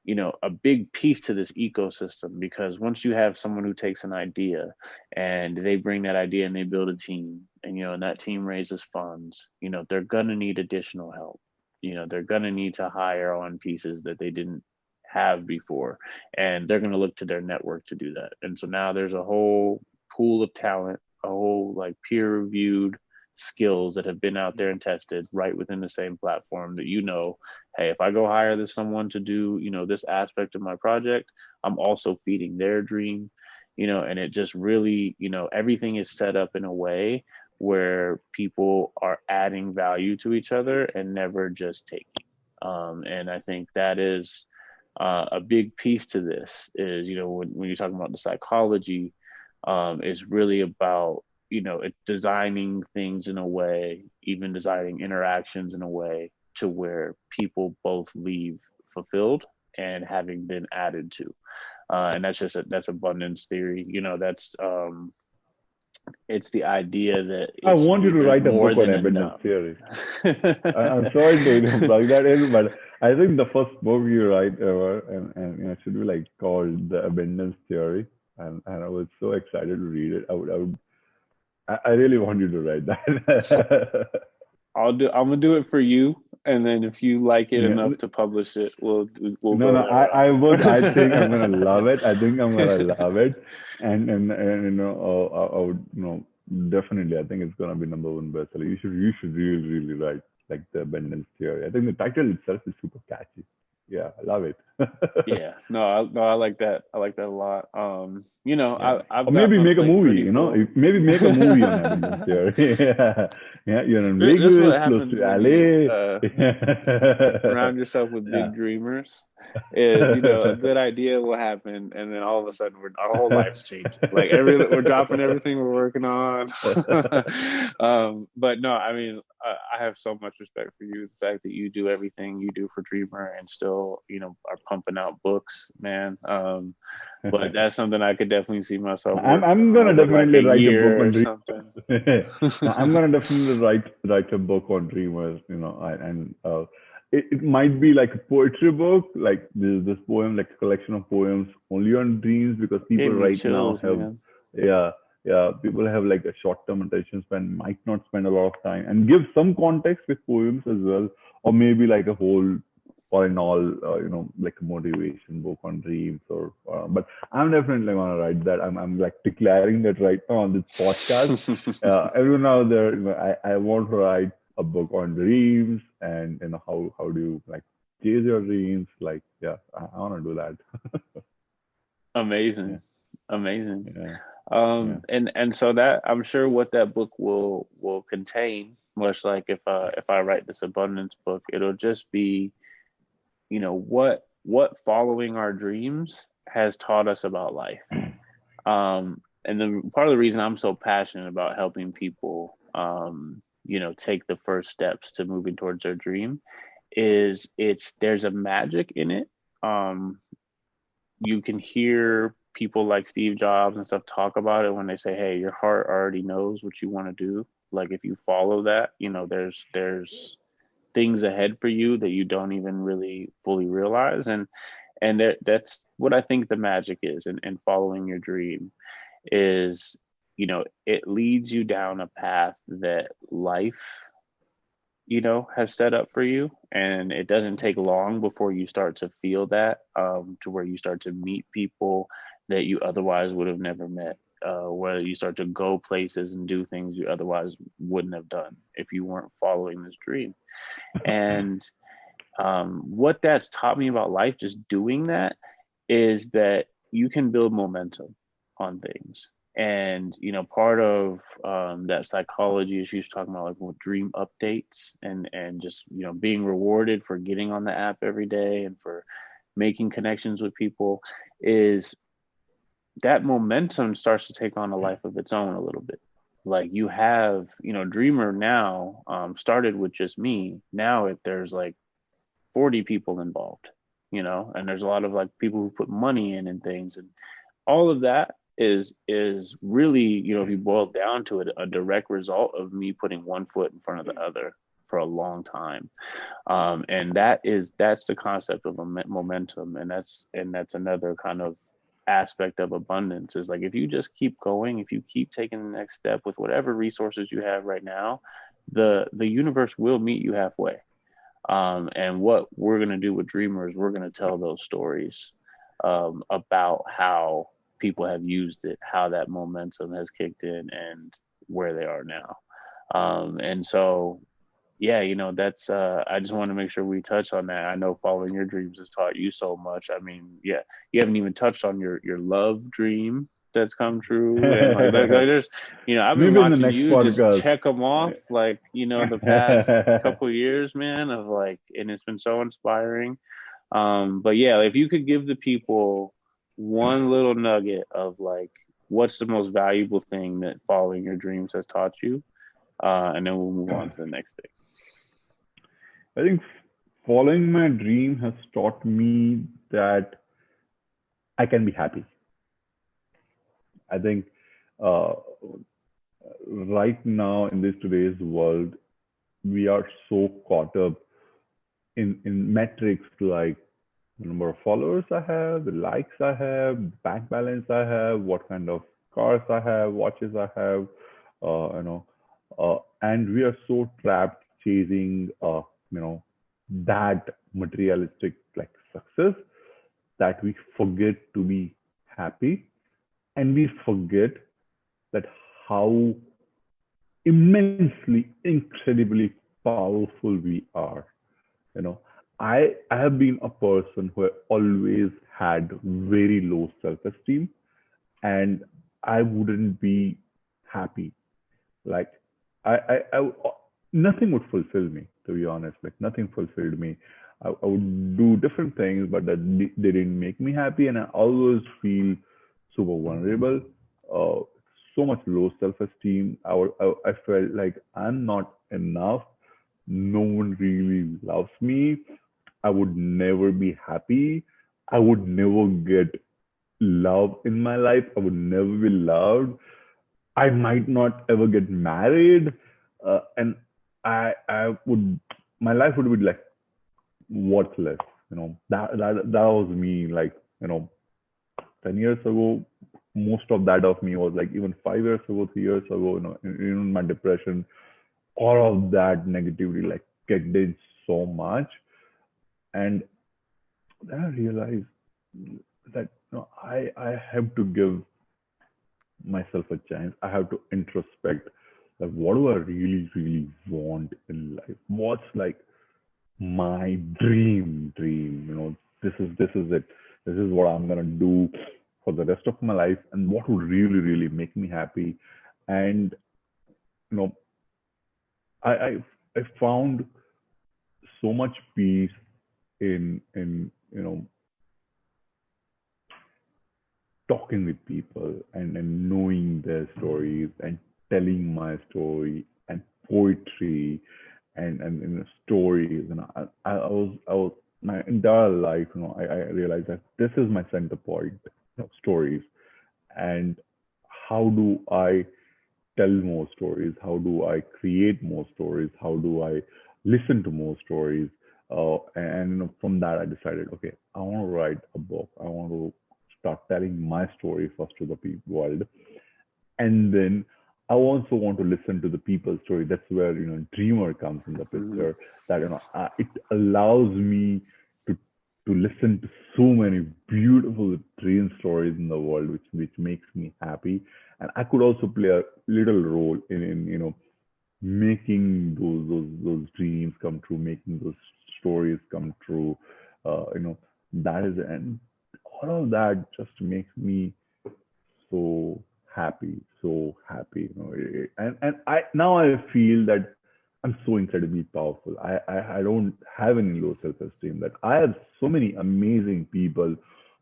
you know, a big piece to this ecosystem, because once you have someone who takes an idea and they bring that idea and they build a team, and you know, and that team raises funds, you know, they're gonna need additional help. You know, they're gonna need to hire on pieces that they didn't have before, and they're gonna look to their network to do that. And so now there's a whole pool of talent, a whole like peer reviewed skills that have been out there and tested right within the same platform, that, you know, hey, if I go hire this someone to do, you know, this aspect of my project, I'm also feeding their dream, you know. And it just really, you know, everything is set up in a way where people are adding value to each other and never just taking. And I think that is a big piece to this is, you know, when you're talking about the psychology, is really about, you know, it designing things in a way, even designing interactions in a way to where people both leave fulfilled and having been added to. And that's just that's abundance theory. You know, that's it's the idea that I want you to there's write a more book on than abundance enough. theory. I'm sorry to, you know, plug that in, but I think the first book you write ever, and you know, it should be like called The Abundance Theory. And I was so excited to read it. I really want you to write that. I'm gonna do it for you, and then if you like it Yeah. enough to publish it, we'll No, go no, that route. I think I'm gonna love it. I think I'm gonna love it, and you know, I would, you know, definitely. I think it's gonna be number one bestseller. You should really, really write like the abundance theory. I think the title itself is super catchy. Yeah, I love it. Yeah, no, I like that. I like that a lot. You know, Yeah, I've or got maybe my make a plate movie. pretty You know, full. maybe make a movie on abundance theory. Yeah, yeah. You're in This is Vegas, what close happens to when you LA. surround yourself with Yeah. big dreamers. Is, you know, a good idea will happen, and then all of a sudden our whole life's changing. Like we're dropping everything we're working on. But no, I mean, I have so much respect for you. The fact that you do everything you do for Dreamer and still, you know, are pumping out books, man. But that's something I could definitely see myself working I'm on gonna over like a definitely write a book year on or something. dreamers. I'm gonna definitely write a book on dreamers. You know, and it might be like a poetry book, like this poem, like a collection of poems only on dreams, because people Gave me right now chills, have, man. yeah, yeah, people have like a short-term attention span, might not spend a lot of time, and give some context with poems as well, or maybe like a whole or in all, you know, like a motivation book on dreams, or but I'm definitely gonna write that. I'm like declaring that right now on this podcast. Everyone out there, you know, I want to write a book on dreams, and you know, how do you like chase your dreams? Like, yeah, I want to do that. Yeah, Amazing. Amazing. yeah, yeah. And so that, I'm sure what that book will contain, much like if I write this abundance book, it'll just be, you know, what following our dreams has taught us about life. And the part of the reason I'm so passionate about helping people, you know, take the first steps to moving towards their dream is there's a magic in it. Um, you can hear people like Steve Jobs and stuff talk about it when they say, "Hey, your heart already knows what you want to do. Like if you follow that, there's things ahead for you that you don't even really fully realize." And that's what I think the magic is in following your dream is, it leads you down a path that life, has set up for you. And it doesn't take long before you start to feel that, to where you start to meet people that you otherwise would have never met, where you start to go places and do things you otherwise wouldn't have done if you weren't following this dream. And what that's taught me about life, just doing that, is that you can build momentum on things. And part of that psychology is she's talking about like with dream updates and just being rewarded for getting on the app every day and for making connections with people, is that momentum starts to take on a life of its own a little bit. Like you have, Dreamer now started with just me. Now there's like 40 people involved, and there's a lot of like people who put money in and things, and all of that is really, if you boil down to it, a direct result of me putting one foot in front of the other for a long time. And that's the concept of momentum, and that's another kind of aspect of abundance, is like if you just keep going, if you keep taking the next step with whatever resources you have right now, the universe will meet you halfway. And what we're going to do with Dreamers, we're going to tell those stories about how people have used it, how that momentum has kicked in, and where they are now. And so, yeah, that's, I just want to make sure we touch on that. I know following your dreams has taught you so much. I mean, yeah, you haven't even touched on your love dream that's come true, and like there's, I've been Maybe in the watching next you just podcast. check them off, like the past couple years, man, of like, and it's been so inspiring. But yeah, if you could give the people one little nugget of like what's the most valuable thing that following your dreams has taught you, and then we'll move on to the next thing. I think following my dream has taught me that I can be happy. I think uh, right now in this today's world, we are so caught up in metrics like the number of followers I have, the likes I have, bank balance I have, what kind of cars I have, watches I have, and we are so trapped chasing, that materialistic like success that we forget to be happy, and we forget that how immensely, incredibly powerful we are. You know, I have been a person who always had very low self-esteem, and I wouldn't be happy. Like I nothing would fulfill me, to be honest. Like nothing fulfilled me. I would do different things, but that they didn't make me happy, and I always feel super vulnerable. Uh, so much low self-esteem. I felt like I'm not enough. No one really loves me. I would never be happy. I would never get love in my life. I would never be loved. I might not ever get married, and I would my life would be like worthless. That was me. Like 10 years ago, most of that of me was like even 5 years ago, 3 years ago. In my depression, all of that negativity like kicked in so much, and then I realized that I have to give myself a chance. I have to introspect, like what do I really really want in life? What's like my dream? This is it. This is what I'm gonna do for the rest of my life, and what would really really make me happy. And you know, I I, I found so much peace in talking with people and knowing their stories and telling my story and poetry and stories. I was my entire life, I realized that this is my center point, stories. And how do I tell more stories? How do I create more stories? How do I listen to more stories? And from that, I decided, okay, I want to write a book. I want to start telling my story first to the world, and then I also want to listen to the people's story. That's where Dreamer comes in the Hmm. picture. That it allows me to listen to so many beautiful dream stories in the world, which makes me happy. And I could also play a little role in making those dreams come true, making those stories come true. That is, and all of that just makes me so happy, so happy. And I now I feel that I'm so incredibly powerful. I don't have any low self-esteem. That I have so many amazing people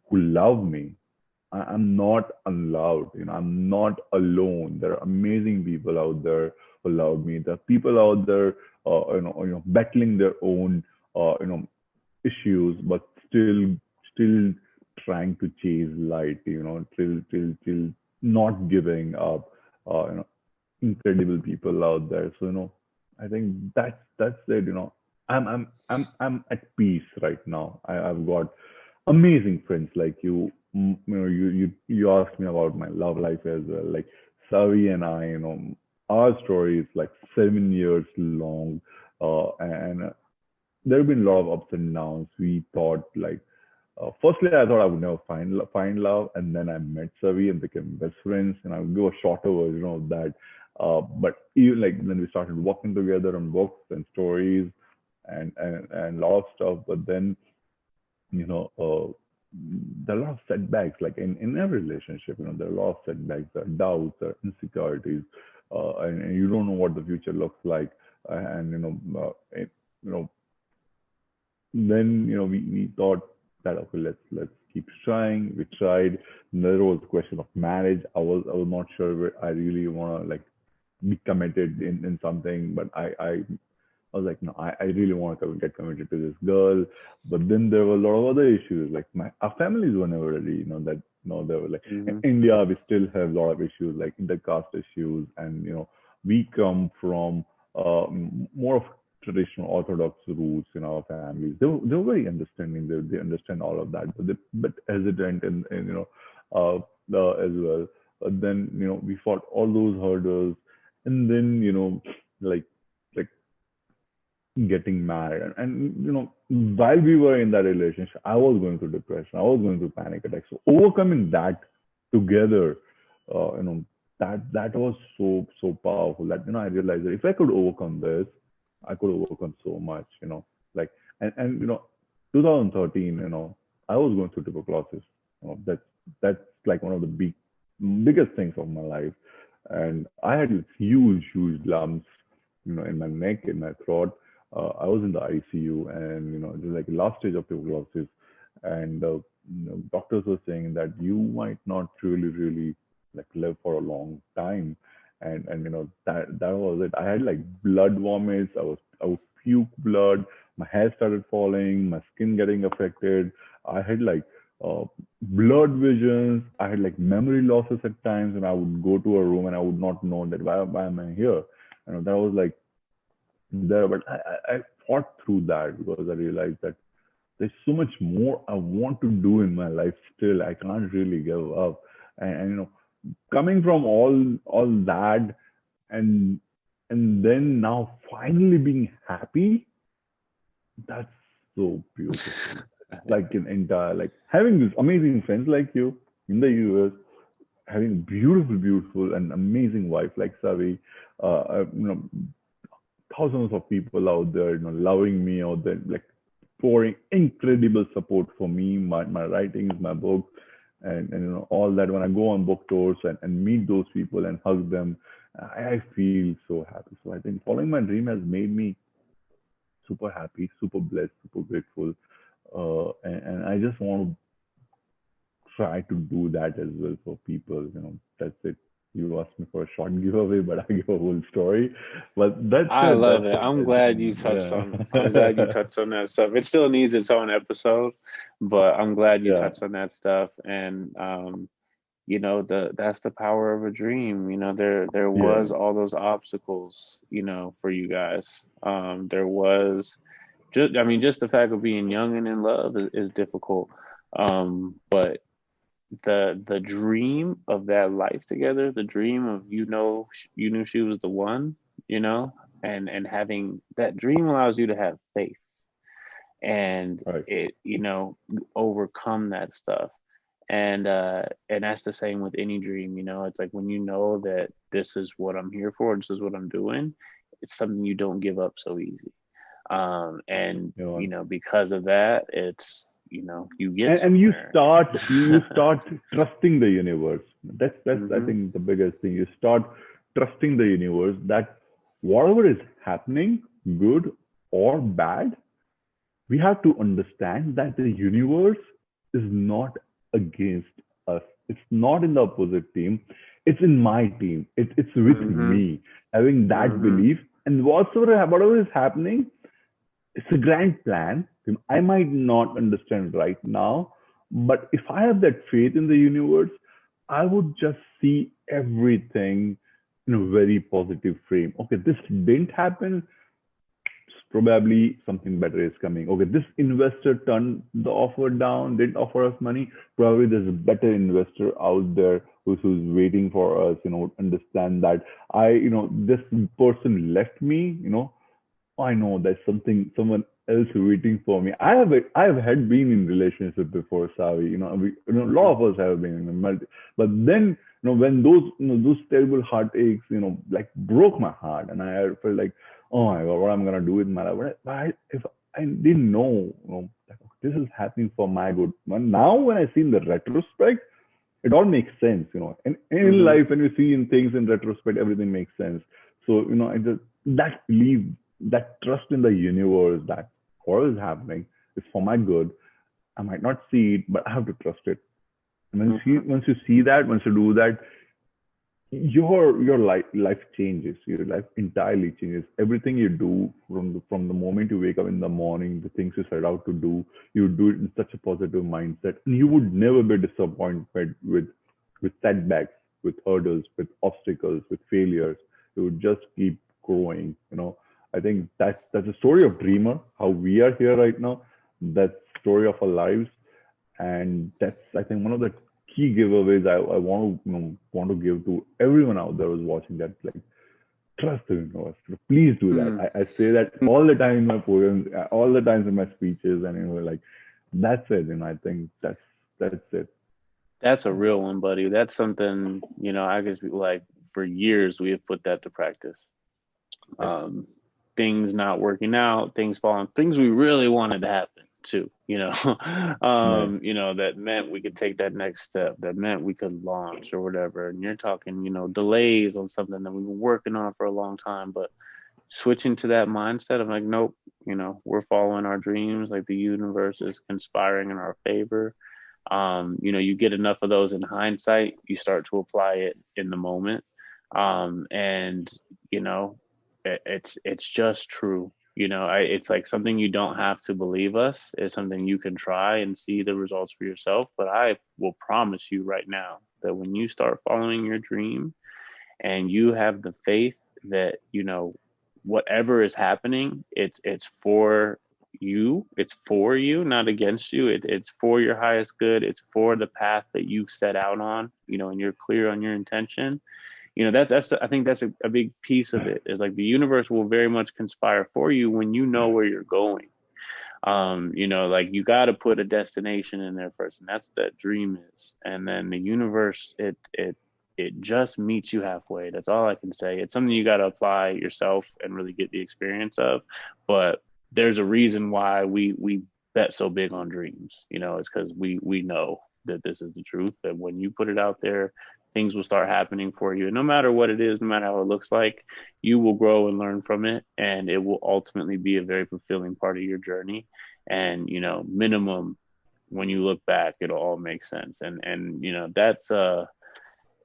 who love me. I'm not unloved. I'm not alone. There are amazing people out there who love me. There are people out there, battling their own, uh, you know, issues, but still trying to chase light. Till not giving up. Incredible people out there. So I think that's it. I'm at peace right now. I've got amazing friends like you. You asked me about my love life as well. Like Savi and I, our story is like 7 years long, and there have been a lot of ups and downs. We thought like, firstly, I thought I would never find love, and then I met Savi and became best friends. And I'll give a shorter version of that. But even like then we started working together on books and stories, and a lot of stuff. But then you know, there are a lot of setbacks. Like in every relationship, there are a lot of setbacks, there are doubts, there are insecurities, and you don't know what the future looks like. And you know, then we thought that okay, let's keep trying. We tried. There was a question of marriage. I was not sure where I really want to like be committed in something, but I was like, no, I really want to get committed to this girl. But then there were a lot of other issues. Like our families were never ready. That they were like in Hmm. India, we still have a lot of issues like intercaste issues, and we come from more of traditional Orthodox roots in our families. They were very understanding. They understand all of that, but they but hesitant and as well. But then we fought all those hurdles, and then like like getting married, and while we were in that relationship, I was going through depression, I was going through panic attacks. So overcoming that together, uh, you know that was so powerful that I realized that if I could overcome this, I could overcome so much. Like, and 2013, I was going through tuberculosis. That's like one of the biggest things of my life. And I had this huge lumps, in my neck, in my throat. I was in the ICU, and it was like last stage of tuberculosis, and doctors were saying that you might not really like live for a long time, and that was it. I had like blood vomits. I would puke blood. My hair started falling. My skin getting affected. I had like blurred visions. I had like memory losses at times, and I would go to a room and I would not know that why am I here. That was like there, but I fought through that because I realized that there's so much more I want to do in my life still. I can't really give up. And coming from all that, and then now finally being happy, that's so beautiful. Like an entire, like having these amazing friends like you in the US, having beautiful and amazing wife like Savi, thousands of people out there, loving me out there, like pouring incredible support for me, my writings, my books, and all that. When I go on book tours and meet those people and hug them, I feel so happy. So I think following my dream has made me super happy, super blessed, super grateful. And I just want to try to do that as well for people. That's it. you asked me for a short giveaway, but I give a whole story. But that's I it. love That's it. it. I'm I glad you think, touched on. I'm glad you yeah. touched on that stuff. It still needs its own episode, but I'm glad you Yeah. touched on that stuff. And that's the power of a dream. There Yeah. was all those obstacles, for you guys. There was just the fact of being young and in love is difficult. But the dream of that life together, the dream of you knew she was the one, you know, and having that dream allows you to have faith and Right. it overcome that stuff. And that's the same with any dream. It's like when you know that this is what I'm here for, this is what I'm doing, it's something you don't give up so easy. And You know, because of that, it's you get and you somewhere. start trusting the universe. That's I Hmm. think the biggest thing. You start trusting the universe that whatever is happening, good or bad, we have to understand that the universe is not against us. It's not in the opposite team. It's in my team. It's with Hmm. me. Having that Hmm. belief, and whatever is happening, it's a grand plan. I might not understand right now, but if I have that faith in the universe, I would just see everything in a very positive frame. Okay, this didn't happen, probably something better is coming. Okay, this investor turned the offer down, didn't offer us money. Probably there's a better investor out there who's waiting for us, understand that this person left me, I know there's someone else waiting for me. I have had been in relationship before, Savi. A lot of us have been in a but then when those terrible heartaches like broke my heart, and I felt like, oh my god, what I'm gonna do with my life. If I didn't know, that this is happening for my good. But now when I see in the retrospect, it all makes sense. And in Hmm. life, when you see in things in retrospect, everything makes sense. So that belief, that trust in the universe, that what is happening is for my good. I might not see it, but I have to trust it. And Hmm. once you see that, once you do that, your life changes. Your life entirely changes. Everything you do from the moment you wake up in the morning, the things you set out to do, you do it in such a positive mindset, and you would never be disappointed with setbacks, with hurdles, with obstacles, with failures. You would just keep growing. I think that's the story of Dreamer. How we are here right now. That's story of our lives, and that's I think one of the key giveaways I want to give to everyone out there who's watching, that like trust the universe. Please do that. Hmm. I say that all the time in my poems, all the times in my speeches, and like that's it. I think that's it. That's a real one, buddy. That's something, I guess like for years we have put that to practice. Right. Um, Things not working out, things falling, things we really wanted to happen too, Right. that meant we could take that next step, that meant we could launch or whatever. And you're talking, delays on something that we've been working on for a long time, but switching to that mindset of like, nope, we're following our dreams, like the universe is conspiring in our favor. You get enough of those in hindsight, you start to apply it in the moment. And you know, it's just true. It's like something you don't have to believe us. It's something you can try and see the results for yourself. But I will promise you right now that when you start following your dream and you have the faith that whatever is happening, it's for you, it's for you, not against you. It's for your highest good, it's for the path that you've set out on, and you're clear on your intention. That's I think that's a big piece of it, is like the universe will very much conspire for you when you know where you're going. Like you got to put a destination in there first, and that's what that dream is. And then the universe, it just meets you halfway. That's all I can say. It's something you got to apply yourself and really get the experience of. But there's a reason why we bet so big on dreams. It's because we know that this is the truth. That when you put it out there, things will start happening for you. And no matter what it is, no matter how it looks like, you will grow and learn from it, and it will ultimately be a very fulfilling part of your journey. And minimum, when you look back, it'll all make sense. And that's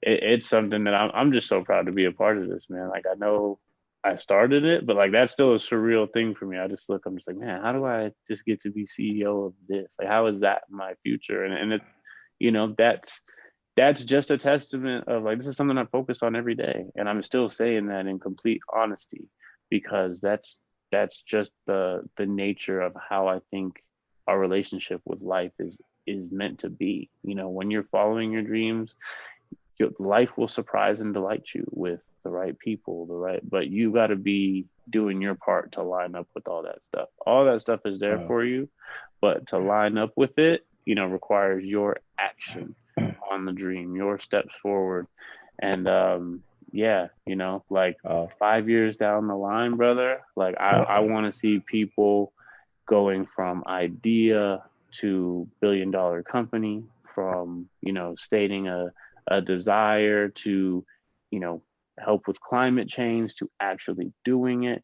it's something that I'm just so proud to be a part of this, man. Like I know I started it, but like that's still a surreal thing for me. I'm just like, man, how do I just get to be CEO of this? Like, how is that my future? And it, you know, that's just a testament of like this is something I focus on every day, and I'm still saying that in complete honesty because that's just the nature of how I think our relationship with life is meant to be. You know, when you're following your dreams, your life will surprise and delight you with the right people, but you got to be doing your part to line up with all that stuff. All that stuff is there Uh, for you, but to line up with it, requires your action on the dream, your steps forward. And yeah, like uh, 5 years down the line, brother, like I want to see people going from idea to billion-dollar company, from stating a desire to help with climate change to actually doing it,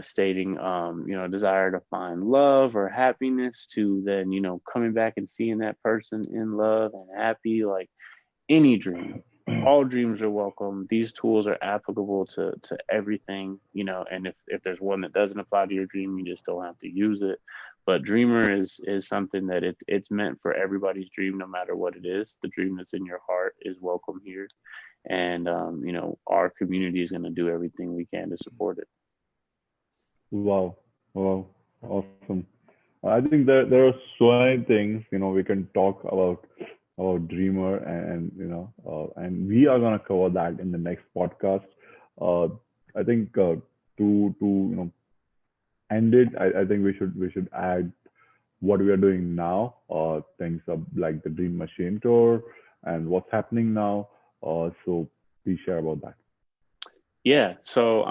stating a desire to find love or happiness to then coming back and seeing that person in love and happy. Like any dream, all dreams are welcome. These tools are applicable to everything, and if there's one that doesn't apply to your dream, you just don't have to use it. But Dreamer is something that it's meant for everybody's dream, no matter what it is. The dream that's in your heart is welcome here. And our community is going to do everything we can to support it. wow, wow, awesome. I think there are so many things we can talk about Dreamer, and and we are gonna cover that in the next podcast. Uh, I think to end it, I think we should add what we are doing now, things like the Dream Machine tour and what's happening now. So please share about that. Yeah, so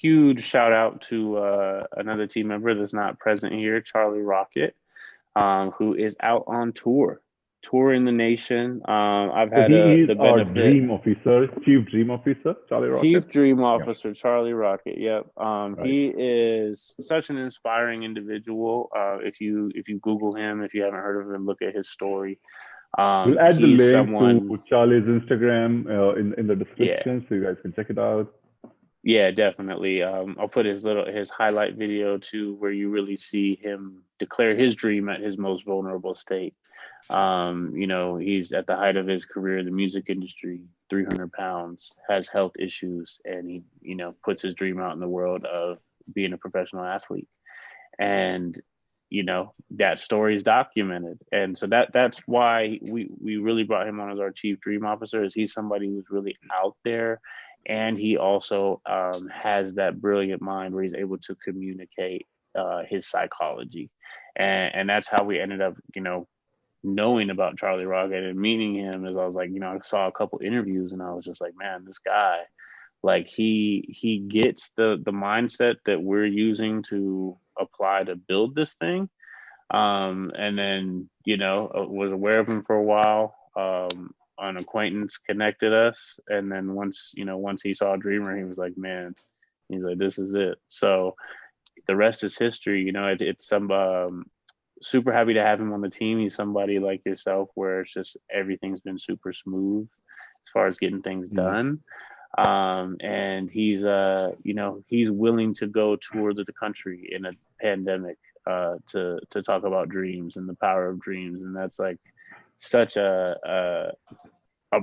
huge shout out to another team member that's not present here, Charlie Rocket, who is out on tour, touring the nation. I've So had he is the our benefit. dream officer, chief dream officer, Charlie Chief Rocket. Dream Yeah, Officer Charlie Rocket. Yep. right. He is such an inspiring individual. If you Google him, if you haven't heard of him, look at his story. We'll add the He's link to someone. Charlie's Instagram in the Yeah. description, so you guys can check it out. Yeah, definitely. I'll put his highlight video too, where you really see him declare his dream at his most vulnerable state. He's at the height of his career in the music industry, 300 pounds, has health issues, and he, puts his dream out in the world of being a professional athlete. And that story is documented, and so that's why we really brought him on as our chief dream officer. Is he's somebody who's really out there, and he also has that brilliant mind where he's able to communicate his psychology, and that's how we ended up knowing about Charlie Rocket and meeting him. As I was like, I saw a couple interviews and I was just like, man, this guy, like he gets the mindset that we're using to apply to build this thing. And then was aware of him for a while. An acquaintance connected us, and then once he saw Dreamer, he was like, man, he's like, this is it. So the rest is history. It's some super happy to have him on the team. He's somebody like yourself where it's just everything's been super smooth as far as getting things Mm. done. And he's willing to go tour the country in a pandemic to talk about dreams and the power of dreams, and that's like such a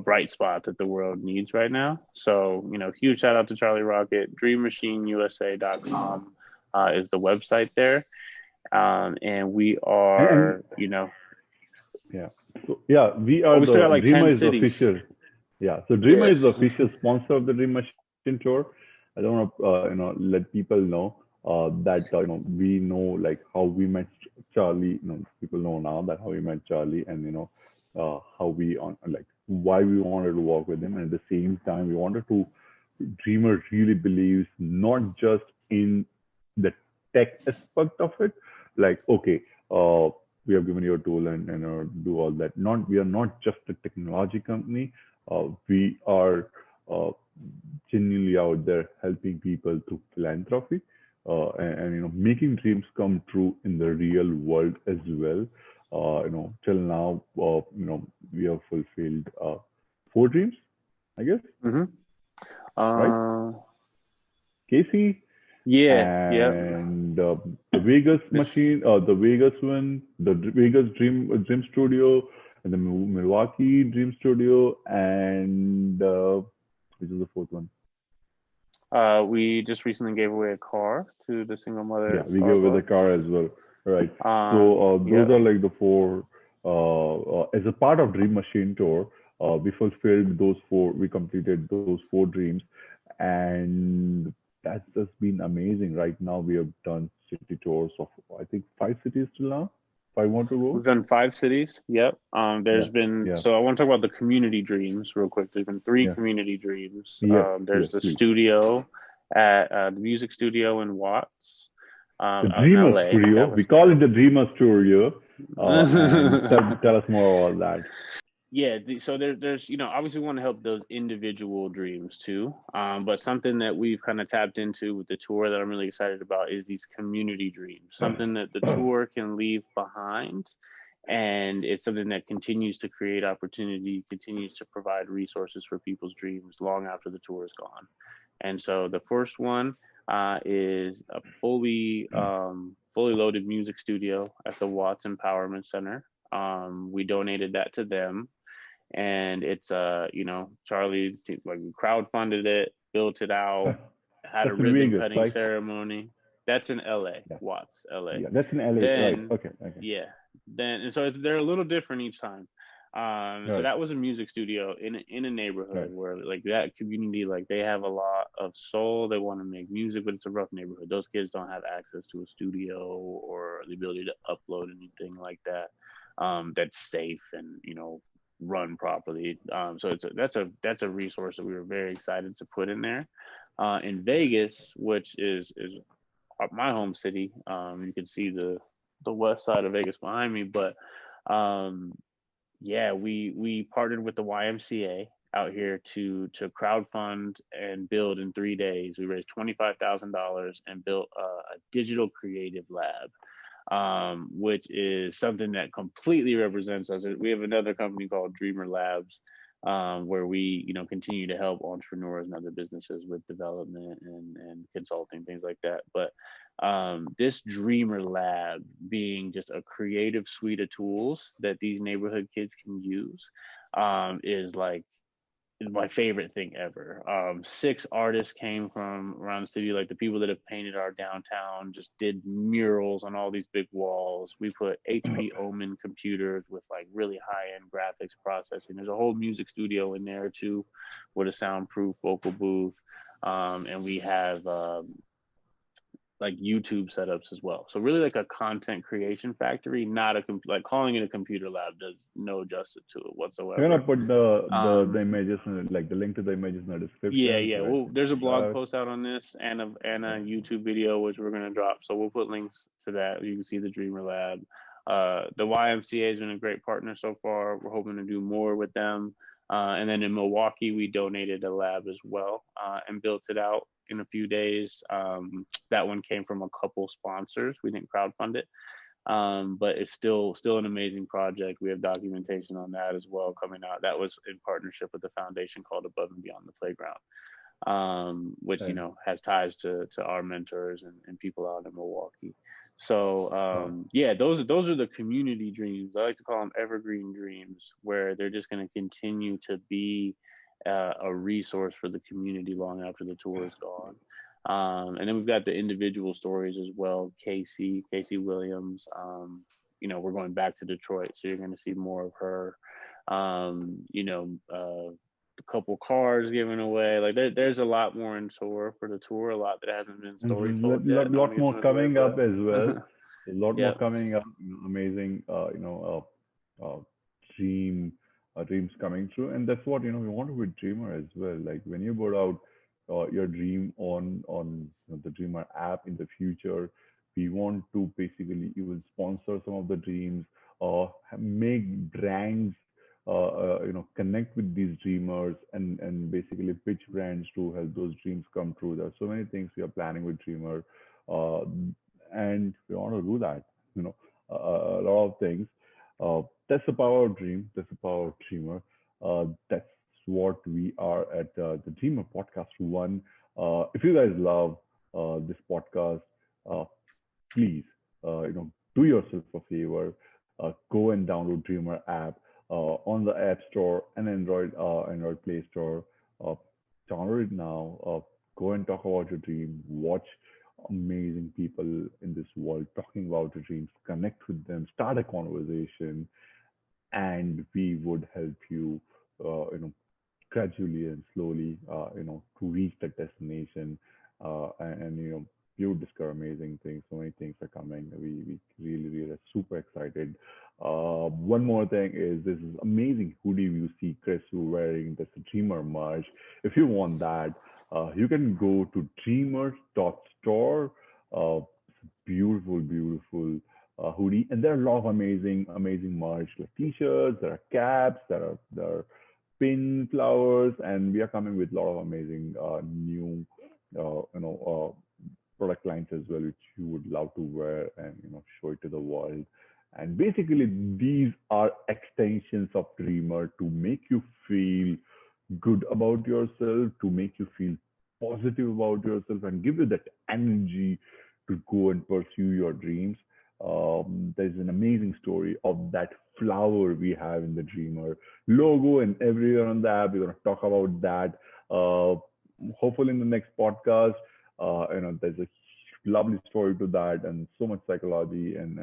bright spot that the world needs right now. So huge shout out to Charlie Rocket. DreamMachineUSA.com is the website there, and we And are yeah, so yeah, we oh, are we still the got like Dreamer 10 is the cities. official. Yeah, so Dreamer Yeah. is the official sponsor of the Dream Machine Tour. I don't want to let people know that we know like how we met Charlie. People know now that how we met Charlie, and how we on like why we wanted to work with him, and at the same time we wanted to. Dreamer really believes not just in the tech aspect of it, like okay, we have given you a tool and do all that. Not we are not just a technology company. We are uh, genuinely out there helping people through philanthropy, and making dreams come true in the real world as well. Till now, we have fulfilled four dreams, I guess, Mm-hmm. right? Uh, Casey yeah, yep. and the Vegas This machine, the Vegas one, the Vegas Dream Studio, and the Milwaukee Dream Studio, and which is the fourth one? we just recently gave away a car to the single mother Yeah, at we go with the Starbucks. car as well, right? So those Yeah. are like the four. As a part of Dream Machine Tour, we fulfilled those four. We completed those four dreams, and that's just been amazing. Right now, we have done city tours of I think five cities till now. Five more to We've go. done 5 cities. Yep. Yeah, There's been, yeah, so I want to talk about the community dreams real quick. There's been three yeah. community dreams. Yes, There's yes, the please. studio at the music studio in Watts, The out in Dreamer LA. Studio. That We was call it the Dreamer Studio. And the tell us more about that. yeah, so there's obviously we want to help those individual dreams too, but something that we've kind of tapped into with the tour that I'm really excited about is these community dreams, something that the tour can leave behind, and it's something that continues to create opportunity, continues to provide resources for people's dreams long after the tour is gone. And so the first one is a fully loaded music studio at the Watts Empowerment Center. We donated that to them, and it's Charlie like crowdfunded it, built it out, had a That's in ribbon Vegas, cutting right? ceremony. That's in LA, Yeah, Watts, LA. yeah. That's in LA, right? Then Okay, okay. yeah, then and so they're a little different each time. So Right, that was a music studio in a neighborhood right. where like that community, like they have a lot of soul. They want to make music, but it's a rough neighborhood. Those kids don't have access to a studio or the ability to upload anything like that. That's safe and run properly. So that's a resource that we were very excited to put in there. In Vegas, which is my home city. You can see the west side of Vegas behind me, but um, yeah, we partnered with the YMCA out here to crowdfund and build in 3 days. We raised $25,000 and built a digital creative lab, which is something that completely represents us. We have another company called Dreamr Labs, where we, continue to help entrepreneurs and other businesses with development and consulting, things like that. But this Dreamr Lab being just a creative suite of tools that these neighborhood kids can use is like my favorite thing ever. 6 artists came from around the city, like the people that have painted our downtown, just did murals on all these big walls. We put HP Omen computers with like really high end graphics processing. There's a whole music studio in there too, with a soundproof vocal booth. And we have like YouTube setups as well. So really like a content creation factory, not like calling it a computer lab does no justice to it We're gonna whatsoever. put the Um, images like the link to the images in the Yeah, description yeah. so guys Well, can there's a check it blog out. post out on this and a Yeah. YouTube video which we're gonna drop. So we'll put links to that. You can see the Dreamr Lab. The YMCA has been a great partner so far. We're hoping to do more with them. And then in Milwaukee, we donated a lab as well and built it out in a few days. That one came from a couple sponsors. We didn't crowdfund it, but it's still an amazing project. We have documentation on that as well coming out. That was in partnership with a foundation called Above and Beyond the Playground, which Right. has ties to our mentors and people out in Milwaukee. So Wow. yeah, those are the community dreams. I like to call them evergreen dreams, where they're just going to continue to be a resource for the community long after the tour is gone. And then we've got the individual stories as well. Casey Williams. We're going back to Detroit, so you're going to see more of her. A couple cars given away. Like there's a lot more in store for the tour. A lot that hasn't been And story there's told yet. I don't want lot to give more too much away, coming up but as well. A lot more yeah. coming up. Amazing, dream dreams coming true, and that's what we want to be dreamer as well. Like when you put out your dream on the Dreamer app in the future, we want to basically even sponsor some of the dreams or make brands connect with these dreamers and basically pitch brands to help those dreams come true. There are so many things we are planning with Dreamer, uh, and we want to do that. You know, a lot of things. That's the power of dream. That's the power of dreamer. That's what we are at the Dreamr Podcast One. If you guys love this podcast, uh, please, do yourself a favor. Go and download Dreamr app on the App Store and Android Play Store. Uh, Download it now. Go and talk about your dream. Watch amazing people in this world talking about your dreams. Connect with them. Start a conversation, and we would help you. Gradually and slowly, to reach that destination. And you would discover amazing things. So many things are coming. We really, really are super excited. One more thing is this is amazing hoodie you see Chris wearing. That's a Dreamer merch. If you want that, you can go to dreamers.store. Beautiful, beautiful hoodie. And there are a lot of amazing, amazing merch like t-shirts, there are caps, there are pin flowers, and we are coming with a lot of amazing new product lines as well, which you would love to wear and show it to the world. And basically, these are extensions of Dreamer to make you feel good about yourself, to make you feel positive about yourself, and give you that energy to go and pursue your dreams. There's an amazing story of that flower we have in the Dreamer logo and everywhere on the app. We're going to talk about that. Hopefully, in the next podcast, there's a lovely story to that, and so much psychology and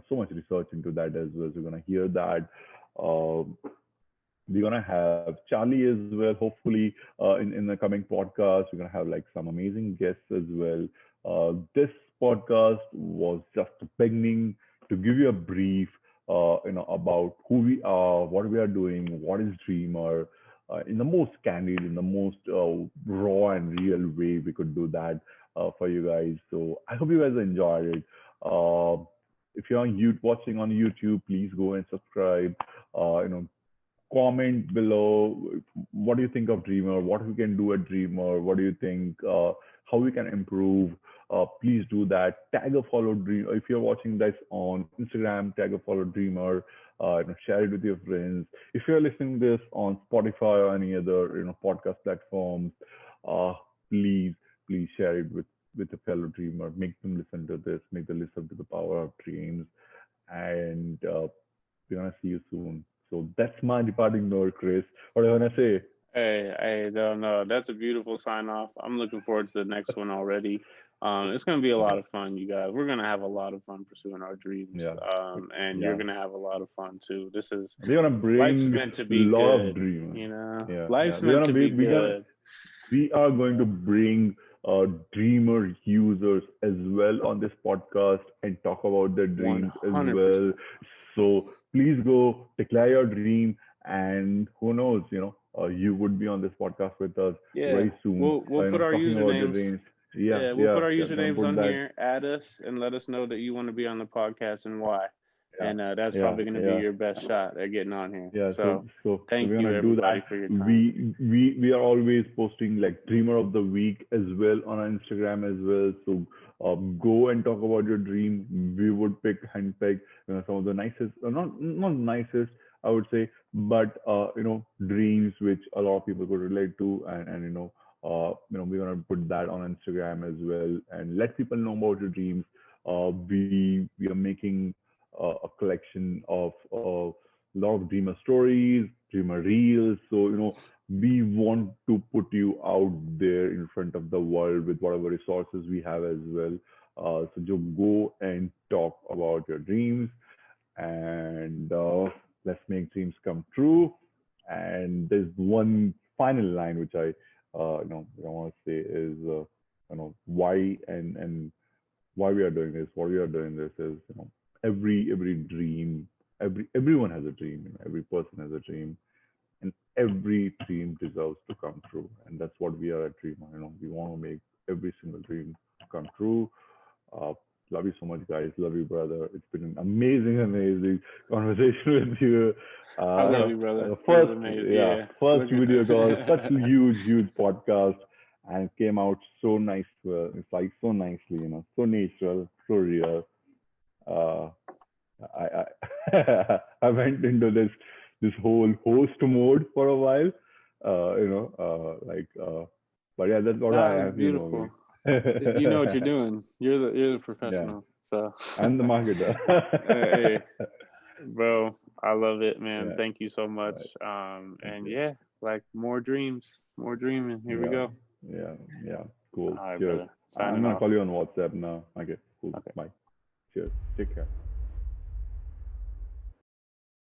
so much research into that as well. So we're going to hear that. We're gonna have Charlie as well. Hopefully, in the coming podcast, we're gonna have like some amazing guests as well. This podcast was just a beginning to give you a brief, about who we are, what we are doing, what is Dreamer, in the most candid, in the most raw and real way we could do that for you guys. So I hope you guys enjoyed it. If you're watching on YouTube, please go and subscribe. Comment below what do you think of Dreamer, what we can do at Dreamer, what do you think, how we can improve. Please do that. Tag or follow Dreamer. If you're watching this on Instagram, tag or follow Dreamer. Share it with your friends. If you're listening to this on Spotify or any other podcast platforms, please share it with a fellow dreamer. Make them listen to this. Make them listen to the power of dreams. And we're gonna see you soon. So that's my departing note, Chris. What do you wanna say? Hey, I don't know. That's a beautiful sign off. I'm looking forward to the next one already. It's going to be a lot of fun, you guys. We're going to have a lot of fun pursuing our dreams. Yeah. And Yeah. you're going to have a lot of fun too. We're gonna bring life's meant to be a lot good. of dreams. Yeah. Life's meant to be good. We are going to bring Dreamer users as well on this podcast and talk about their dreams 100%. as well. So please go declare your dream, and who knows, you would be on this podcast with us very soon. We'll put our usernames. We'll put our usernames on here. Add us and let us know that you want to be on the podcast and why. And that's probably going to be your best shot at getting on here. Yeah. So thank we're you gonna do everybody that. for your time. We are always posting like Dreamer of the Week as well on our Instagram as well. So go and talk about your dream. We would handpick some of the nicest, not nicest, I would say, but dreams which a lot of people could relate to, and we're gonna put that on Instagram as well and let people know about your dreams. We are making a collection of a lot of dreamer stories, dreamer reels. So we want to put you out there in front of the world with whatever resources we have as well. So just go and talk about your dreams, and let's make dreams come true. And there's one final line which I want to say is why and why we are doing this. What we are doing this is every dream, everyone has a dream. Every person has a dream, and every dream deserves to come true. And that's what we are at Dreamer. We want to make every single dream come true. Love you so much, guys. Love you, brother. It's been an amazing conversation with you. I love you, brother. First video call, such a huge podcast, and it came out so nice. It's like so nicely, so natural, so real. I I went into this whole host mode for a while, But yeah, that's what I That was have, you know me. beautiful. You know what you're doing. You're the Yeah, professional. So I'm the marketer. hey, bro, I love it, man. Yeah, Thank you so all much. right. Thank And you. yeah, like more dreams, more dreaming. Here we Yeah, go. yeah, yeah. Cool. All right, Cheers. brother. I'm Signing gonna off. call you on WhatsApp now. Okay, cool. Okay. Bye. Cheers. Take care.